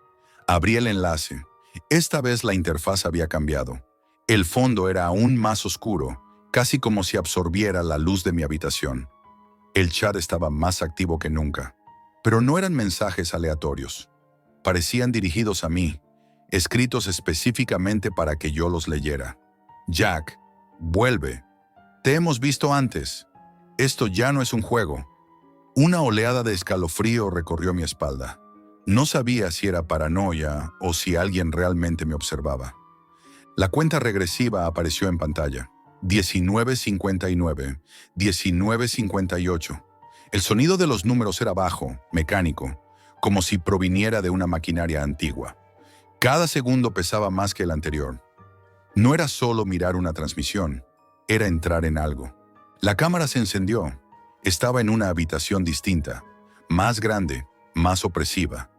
Abrí el enlace. Esta vez la interfaz había cambiado. El fondo era aún más oscuro, casi como si absorbiera la luz de mi habitación. El chat estaba más activo que nunca. Pero no eran mensajes aleatorios. Parecían dirigidos a mí, escritos específicamente para que yo los leyera. «Jack, vuelve. Te hemos visto antes. Esto ya no es un juego». Una oleada de escalofrío recorrió mi espalda. No sabía si era paranoia o si alguien realmente me observaba. La cuenta regresiva apareció en pantalla. 19:59, 19:58. El sonido de los números era bajo, mecánico, como si proviniera de una maquinaria antigua. Cada segundo pesaba más que el anterior. No era solo mirar una transmisión, era entrar en algo. La cámara se encendió. Estaba en una habitación distinta, más grande, más opresiva.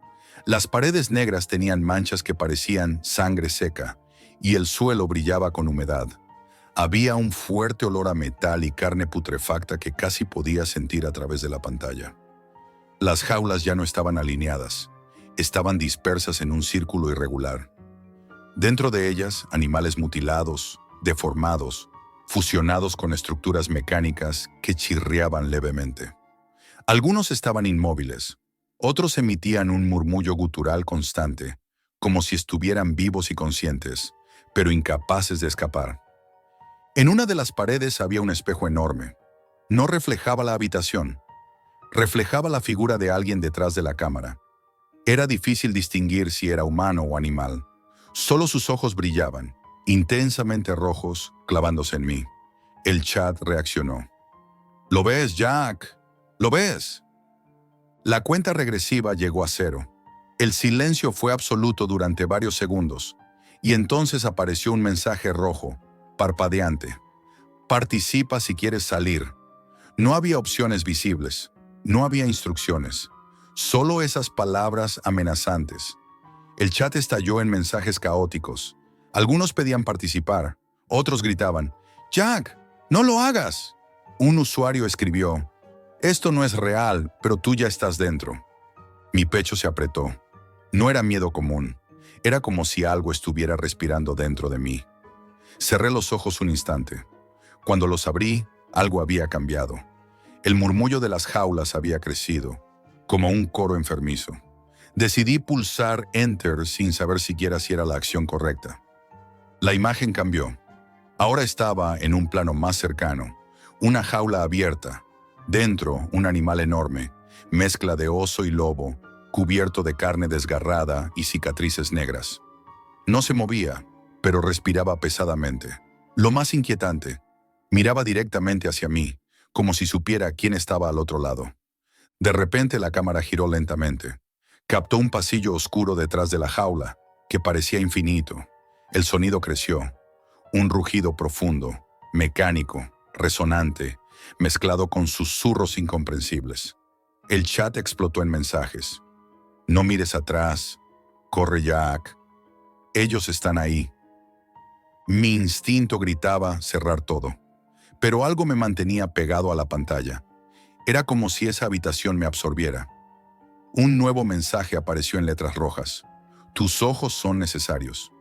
Las paredes negras tenían manchas que parecían sangre seca, y el suelo brillaba con humedad. Había un fuerte olor a metal y carne putrefacta que casi podía sentir a través de la pantalla. Las jaulas ya no estaban alineadas, estaban dispersas en un círculo irregular. Dentro de ellas, animales mutilados, deformados, fusionados con estructuras mecánicas que chirriaban levemente. Algunos estaban inmóviles, otros emitían un murmullo gutural constante, como si estuvieran vivos y conscientes, pero incapaces de escapar. En una de las paredes había un espejo enorme. No reflejaba la habitación, reflejaba la figura de alguien detrás de la cámara. Era difícil distinguir si era humano o animal. Solo sus ojos brillaban, intensamente rojos, clavándose en mí. El chat reaccionó. «¿Lo ves, Jack? ¿Lo ves?» La cuenta regresiva llegó a 0. El silencio fue absoluto durante varios segundos, y entonces apareció un mensaje rojo, parpadeante. «Participa si quieres salir». No había opciones visibles, no había instrucciones, solo esas palabras amenazantes. El chat estalló en mensajes caóticos. Algunos pedían participar, otros gritaban, «Jack, no lo hagas». Un usuario escribió, «Esto no es real, pero tú ya estás dentro». Mi pecho se apretó. No era miedo común, era como si algo estuviera respirando dentro de mí. Cerré los ojos un instante. Cuando los abrí, algo había cambiado. El murmullo de las jaulas había crecido, como un coro enfermizo. Decidí pulsar Enter sin saber siquiera si era la acción correcta. La imagen cambió. Ahora estaba en un plano más cercano, una jaula abierta. Dentro, un animal enorme, mezcla de oso y lobo, cubierto de carne desgarrada y cicatrices negras. No se movía, pero respiraba pesadamente. Lo más inquietante, miraba directamente hacia mí, como si supiera quién estaba al otro lado. De repente la cámara giró lentamente. Captó un pasillo oscuro detrás de la jaula, que parecía infinito. El sonido creció. Un rugido profundo, mecánico, resonante, mezclado con susurros incomprensibles. El chat explotó en mensajes. «No mires atrás. Corre, Jack. Ellos están ahí». Mi instinto gritaba cerrar todo, pero algo me mantenía pegado a la pantalla. Era como si esa habitación me absorbiera. Un nuevo mensaje apareció en letras rojas. «Tus ojos son necesarios».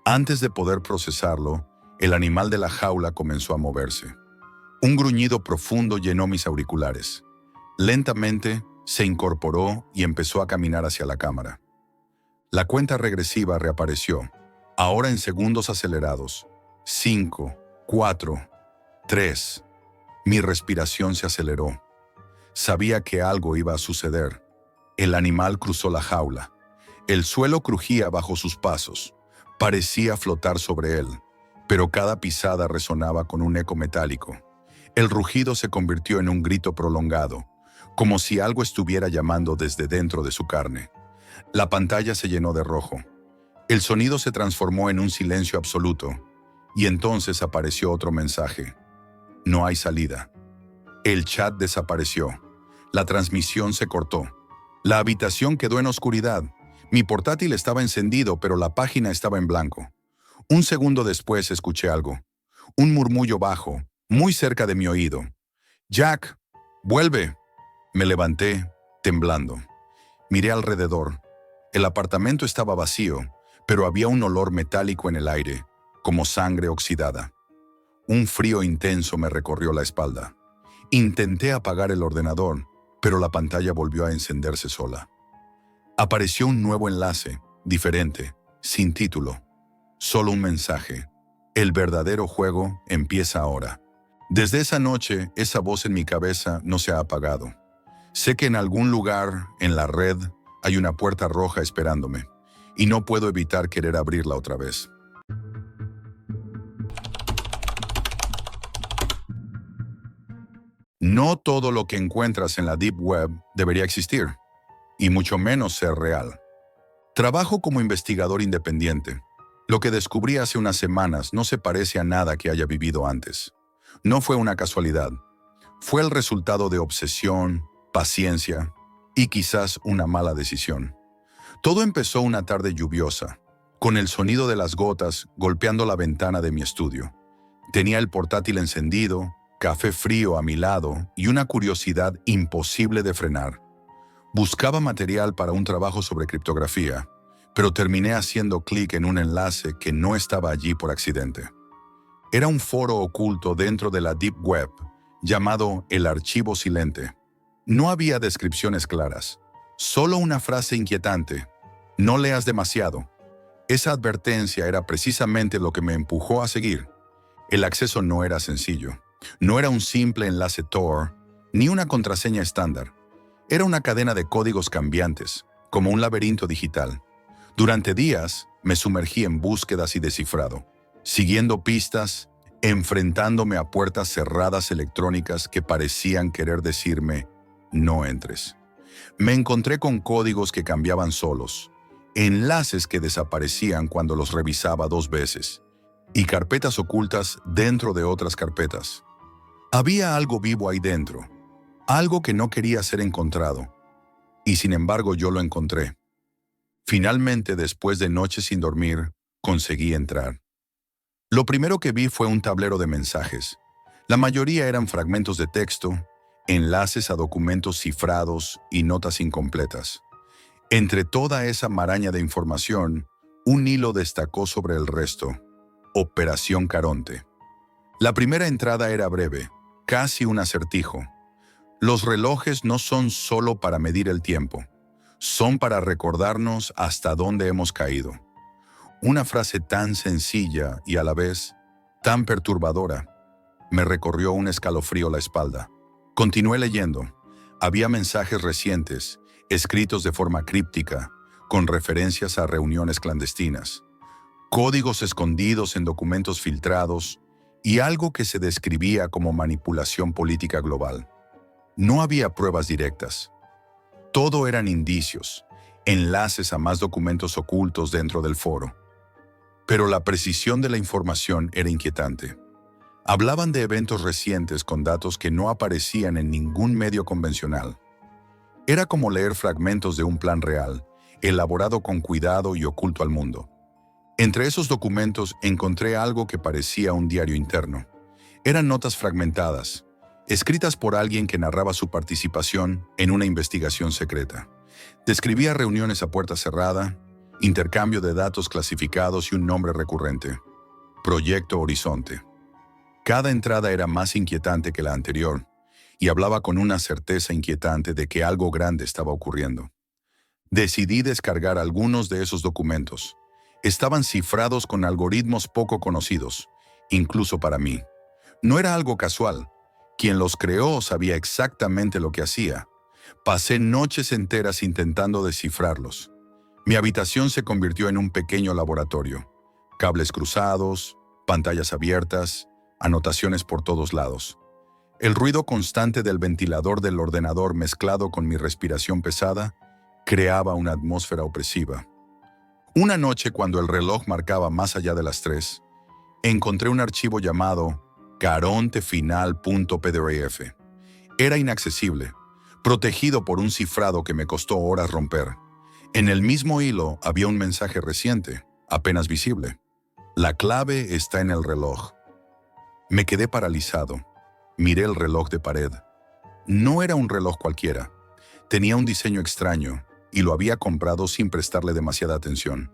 Antes de poder procesarlo, el animal de la jaula comenzó a moverse. Un gruñido profundo llenó mis auriculares. Lentamente, se incorporó y empezó a caminar hacia la cámara. La cuenta regresiva reapareció, ahora en segundos acelerados. 5, 4, 3. Mi respiración se aceleró. Sabía que algo iba a suceder. El animal cruzó la jaula. El suelo crujía bajo sus pasos. Parecía flotar sobre él, pero cada pisada resonaba con un eco metálico. El rugido se convirtió en un grito prolongado, como si algo estuviera llamando desde dentro de su carne. La pantalla se llenó de rojo. El sonido se transformó en un silencio absoluto, y entonces apareció otro mensaje. «No hay salida». El chat desapareció. La transmisión se cortó. La habitación quedó en oscuridad. Mi portátil estaba encendido, pero la página estaba en blanco. Un segundo después escuché algo. Un murmullo bajo, muy cerca de mi oído. «Jack, vuelve». Me levanté, temblando. Miré alrededor. El apartamento estaba vacío, pero había un olor metálico en el aire, como sangre oxidada. Un frío intenso me recorrió la espalda. Intenté apagar el ordenador, pero la pantalla volvió a encenderse sola. Apareció un nuevo enlace, diferente, sin título. Solo un mensaje. «El verdadero juego empieza ahora». Desde esa noche, esa voz en mi cabeza no se ha apagado. Sé que en algún lugar, en la red, hay una puerta roja esperándome, y no puedo evitar querer abrirla otra vez. No todo lo que encuentras en la Deep Web debería existir, y mucho menos ser real. Trabajo como investigador independiente. Lo que descubrí hace unas semanas no se parece a nada que haya vivido antes. No fue una casualidad. Fue el resultado de obsesión, paciencia y quizás una mala decisión. Todo empezó una tarde lluviosa, con el sonido de las gotas golpeando la ventana de mi estudio. Tenía el portátil encendido, café frío a mi lado y una curiosidad imposible de frenar. Buscaba material para un trabajo sobre criptografía, pero terminé haciendo clic en un enlace que no estaba allí por accidente. Era un foro oculto dentro de la Deep Web, llamado el Archivo Silente. No había descripciones claras, solo una frase inquietante: no leas demasiado. Esa advertencia era precisamente lo que me empujó a seguir. El acceso no era sencillo. No era un simple enlace Tor, ni una contraseña estándar. Era una cadena de códigos cambiantes, como un laberinto digital. Durante días, me sumergí en búsquedas y descifrado, siguiendo pistas, enfrentándome a puertas cerradas electrónicas que parecían querer decirme: no entres. Me encontré con códigos que cambiaban solos, enlaces que desaparecían cuando los revisaba 2 veces, y carpetas ocultas dentro de otras carpetas. Había algo vivo ahí dentro, algo que no quería ser encontrado, y sin embargo yo lo encontré. Finalmente, después de noches sin dormir, conseguí entrar. Lo primero que vi fue un tablero de mensajes. La mayoría eran fragmentos de texto, enlaces a documentos cifrados y notas incompletas. Entre toda esa maraña de información, un hilo destacó sobre el resto: Operación Caronte. La primera entrada era breve, casi un acertijo. Los relojes no son solo para medir el tiempo, son para recordarnos hasta dónde hemos caído. Una frase tan sencilla y a la vez tan perturbadora me recorrió un escalofrío la espalda. Continué leyendo. Había mensajes recientes, escritos de forma críptica, con referencias a reuniones clandestinas, códigos escondidos en documentos filtrados y algo que se describía como manipulación política global. No había pruebas directas. Todo eran indicios, enlaces a más documentos ocultos dentro del foro. Pero la precisión de la información era inquietante. Hablaban de eventos recientes con datos que no aparecían en ningún medio convencional. Era como leer fragmentos de un plan real, elaborado con cuidado y oculto al mundo. Entre esos documentos encontré algo que parecía un diario interno. Eran notas fragmentadas, escritas por alguien que narraba su participación en una investigación secreta. Describía reuniones a puerta cerrada, intercambio de datos clasificados y un nombre recurrente: Proyecto Horizonte. Cada entrada era más inquietante que la anterior y hablaba con una certeza inquietante de que algo grande estaba ocurriendo. Decidí descargar algunos de esos documentos. Estaban cifrados con algoritmos poco conocidos, incluso para mí. No era algo casual. Quien los creó sabía exactamente lo que hacía. Pasé noches enteras intentando descifrarlos. Mi habitación se convirtió en un pequeño laboratorio. Cables cruzados, pantallas abiertas, anotaciones por todos lados. El ruido constante del ventilador del ordenador mezclado con mi respiración pesada creaba una atmósfera opresiva. Una noche, cuando el reloj marcaba más allá de las 3, encontré un archivo llamado carontefinal.pdf. Era inaccesible, protegido por un cifrado que me costó horas romper. En el mismo hilo había un mensaje reciente, apenas visible: la clave está en el reloj. Me quedé paralizado. Miré el reloj de pared. No era un reloj cualquiera. Tenía un diseño extraño y lo había comprado sin prestarle demasiada atención.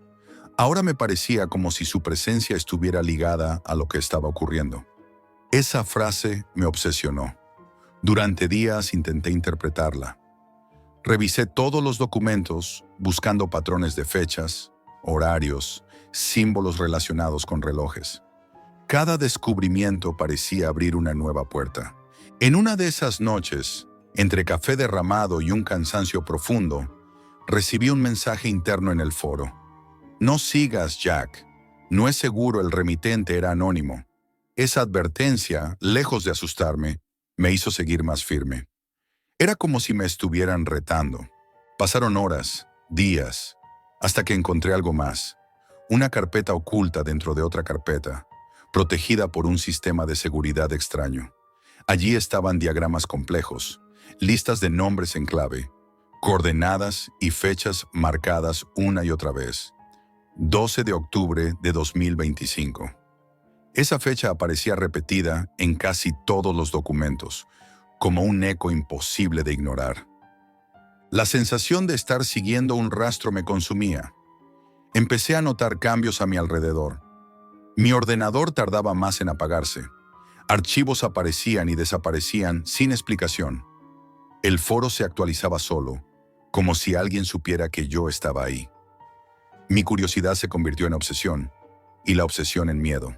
Ahora me parecía como si su presencia estuviera ligada a lo que estaba ocurriendo. Esa frase me obsesionó. Durante días intenté interpretarla. Revisé todos los documentos buscando patrones de fechas, horarios, símbolos relacionados con relojes. Cada descubrimiento parecía abrir una nueva puerta. En una de esas noches, entre café derramado y un cansancio profundo, recibí un mensaje interno en el foro: no sigas, Jack. No es seguro, el remitente era anónimo. Esa advertencia, lejos de asustarme, me hizo seguir más firme. Era como si me estuvieran retando. Pasaron horas, días, hasta que encontré algo más. Una carpeta oculta dentro de otra carpeta, protegida por un sistema de seguridad extraño. Allí estaban diagramas complejos, listas de nombres en clave, coordenadas y fechas marcadas una y otra vez. 12 de octubre de 2025. Esa fecha aparecía repetida en casi todos los documentos, como un eco imposible de ignorar. La sensación de estar siguiendo un rastro me consumía. Empecé a notar cambios a mi alrededor. Mi ordenador tardaba más en apagarse. Archivos aparecían y desaparecían sin explicación. El foro se actualizaba solo, como si alguien supiera que yo estaba ahí. Mi curiosidad se convirtió en obsesión, y la obsesión en miedo.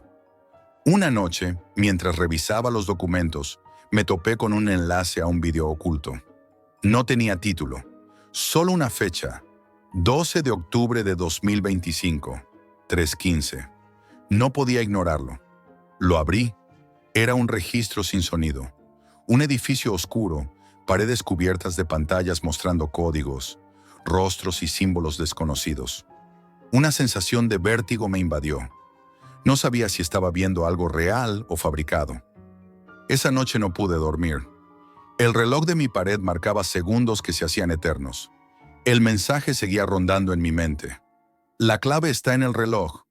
Una noche, mientras revisaba los documentos, me topé con un enlace a un video oculto. No tenía título, solo una fecha, 12 de octubre de 2025, 3:15. No podía ignorarlo. Lo abrí. Era un registro sin sonido. Un edificio oscuro, paredes cubiertas de pantallas mostrando códigos, rostros y símbolos desconocidos. Una sensación de vértigo me invadió. No sabía si estaba viendo algo real o fabricado. Esa noche no pude dormir. El reloj de mi pared marcaba segundos que se hacían eternos. El mensaje seguía rondando en mi mente. La clave está en el reloj.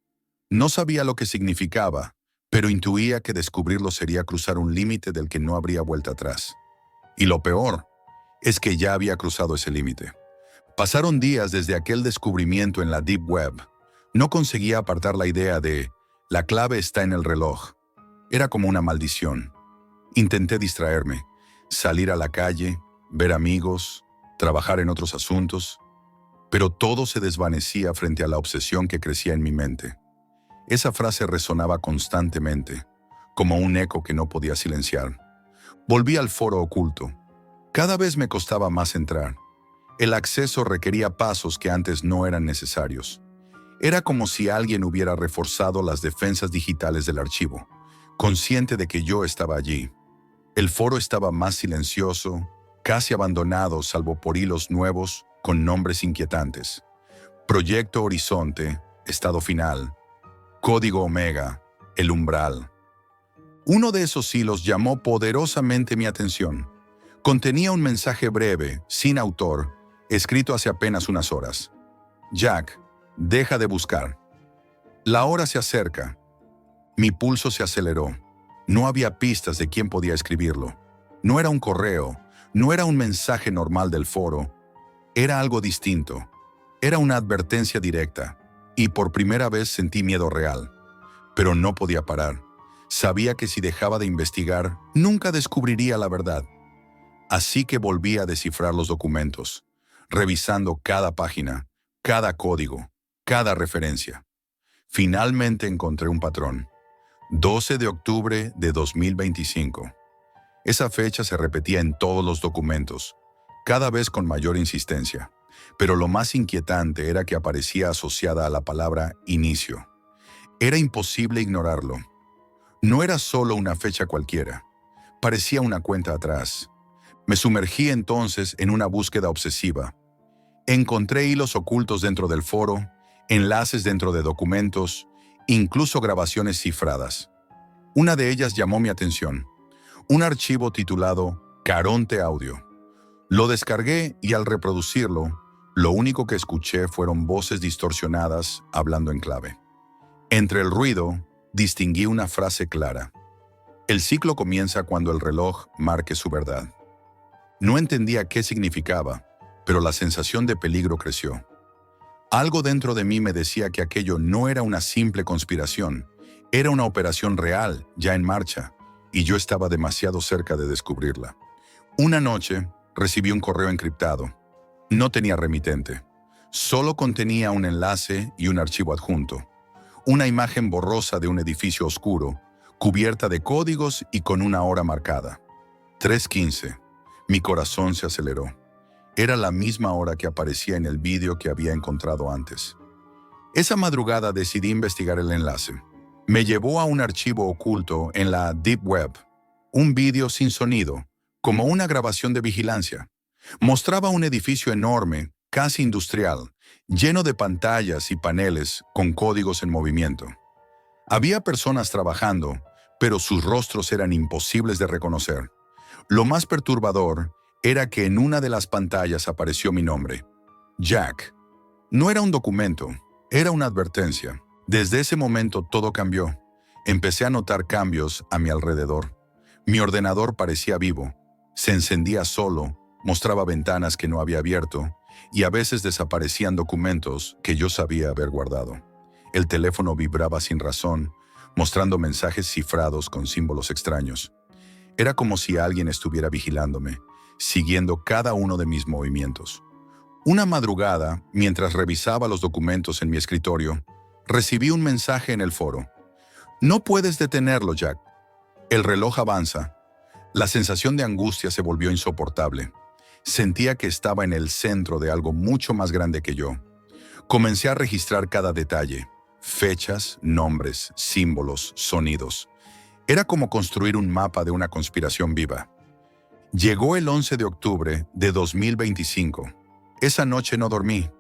No sabía lo que significaba, pero intuía que descubrirlo sería cruzar un límite del que no habría vuelta atrás. Y lo peor es que ya había cruzado ese límite. Pasaron días desde aquel descubrimiento en la Deep Web. No conseguía apartar la idea de la clave está en el reloj. Era como una maldición. Intenté distraerme, salir a la calle, ver amigos, trabajar en otros asuntos, pero todo se desvanecía frente a la obsesión que crecía en mi mente. Esa frase resonaba constantemente, como un eco que no podía silenciar. Volví al foro oculto. Cada vez me costaba más entrar. El acceso requería pasos que antes no eran necesarios. Era como si alguien hubiera reforzado las defensas digitales del archivo, consciente de que yo estaba allí. El foro estaba más silencioso, casi abandonado salvo por hilos nuevos con nombres inquietantes. Proyecto Horizonte, Estado Final, Código Omega, El Umbral. Uno de esos hilos llamó poderosamente mi atención. Contenía un mensaje breve, sin autor, escrito hace apenas unas horas. Jack, deja de buscar. La hora se acerca. Mi pulso se aceleró. No había pistas de quién podía escribirlo. No era un correo, no era un mensaje normal del foro. Era algo distinto. Era una advertencia directa. Y por primera vez sentí miedo real. Pero no podía parar. Sabía que si dejaba de investigar, nunca descubriría la verdad. Así que volví a descifrar los documentos, revisando cada página, cada código, cada referencia. Finalmente encontré un patrón. 12 de octubre de 2025. Esa fecha se repetía en todos los documentos, cada vez con mayor insistencia. Pero lo más inquietante era que aparecía asociada a la palabra inicio. Era imposible ignorarlo. No era solo una fecha cualquiera. Parecía una cuenta atrás. Me sumergí entonces en una búsqueda obsesiva. Encontré hilos ocultos dentro del foro, enlaces dentro de documentos, incluso grabaciones cifradas. Una de ellas llamó mi atención. Un archivo titulado Caronte Audio. Lo descargué y al reproducirlo, lo único que escuché fueron voces distorsionadas hablando en clave. Entre el ruido, distinguí una frase clara. El ciclo comienza cuando el reloj marque su verdad. No entendía qué significaba, pero la sensación de peligro creció. Algo dentro de mí me decía que aquello no era una simple conspiración, era una operación real, ya en marcha, y yo estaba demasiado cerca de descubrirla. Una noche, recibí un correo encriptado. No tenía remitente. Solo contenía un enlace y un archivo adjunto. Una imagen borrosa de un edificio oscuro, cubierta de códigos y con una hora marcada. 3:15. Mi corazón se aceleró. Era la misma hora que aparecía en el vídeo que había encontrado antes. Esa madrugada decidí investigar el enlace. Me llevó a un archivo oculto en la Deep Web. Un vídeo sin sonido, como una grabación de vigilancia. Mostraba un edificio enorme, casi industrial, lleno de pantallas y paneles con códigos en movimiento. Había personas trabajando, pero sus rostros eran imposibles de reconocer. Lo más perturbador era que en una de las pantallas apareció mi nombre, Jack. No era un documento, era una advertencia. Desde ese momento todo cambió. Empecé a notar cambios a mi alrededor. Mi ordenador parecía vivo, se encendía solo, mostraba ventanas que no había abierto y a veces desaparecían documentos que yo sabía haber guardado. El teléfono vibraba sin razón, mostrando mensajes cifrados con símbolos extraños. Era como si alguien estuviera vigilándome, siguiendo cada uno de mis movimientos. Una madrugada, mientras revisaba los documentos en mi escritorio, recibí un mensaje en el foro. No puedes detenerlo, Jack. El reloj avanza. La sensación de angustia se volvió insoportable. Sentía que estaba en el centro de algo mucho más grande que yo. Comencé a registrar cada detalle. Fechas, nombres, símbolos, sonidos. Era como construir un mapa de una conspiración viva. Llegó el 11 de octubre de 2025. Esa noche no dormí.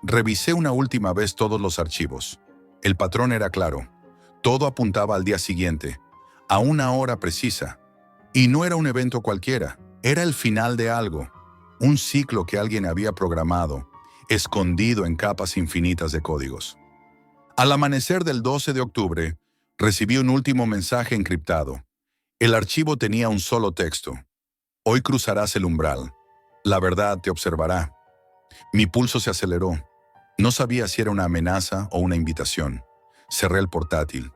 Revisé una última vez todos los archivos. El patrón era claro. Todo apuntaba al día siguiente, a una hora precisa. Y no era un evento cualquiera, era el final de algo. Un ciclo que alguien había programado, escondido en capas infinitas de códigos. Al amanecer del 12 de octubre, recibí un último mensaje encriptado. El archivo tenía un solo texto. Hoy cruzarás el umbral. La verdad te observará. Mi pulso se aceleró. No sabía si era una amenaza o una invitación. Cerré el portátil.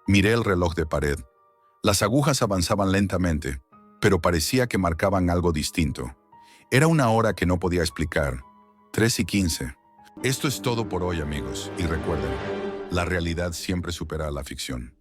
Miré el reloj de pared. Las agujas avanzaban lentamente, pero parecía que marcaban algo distinto. Era una hora que no podía explicar. 3:15. Esto es todo por hoy, amigos, y recuerden, la realidad siempre supera a la ficción.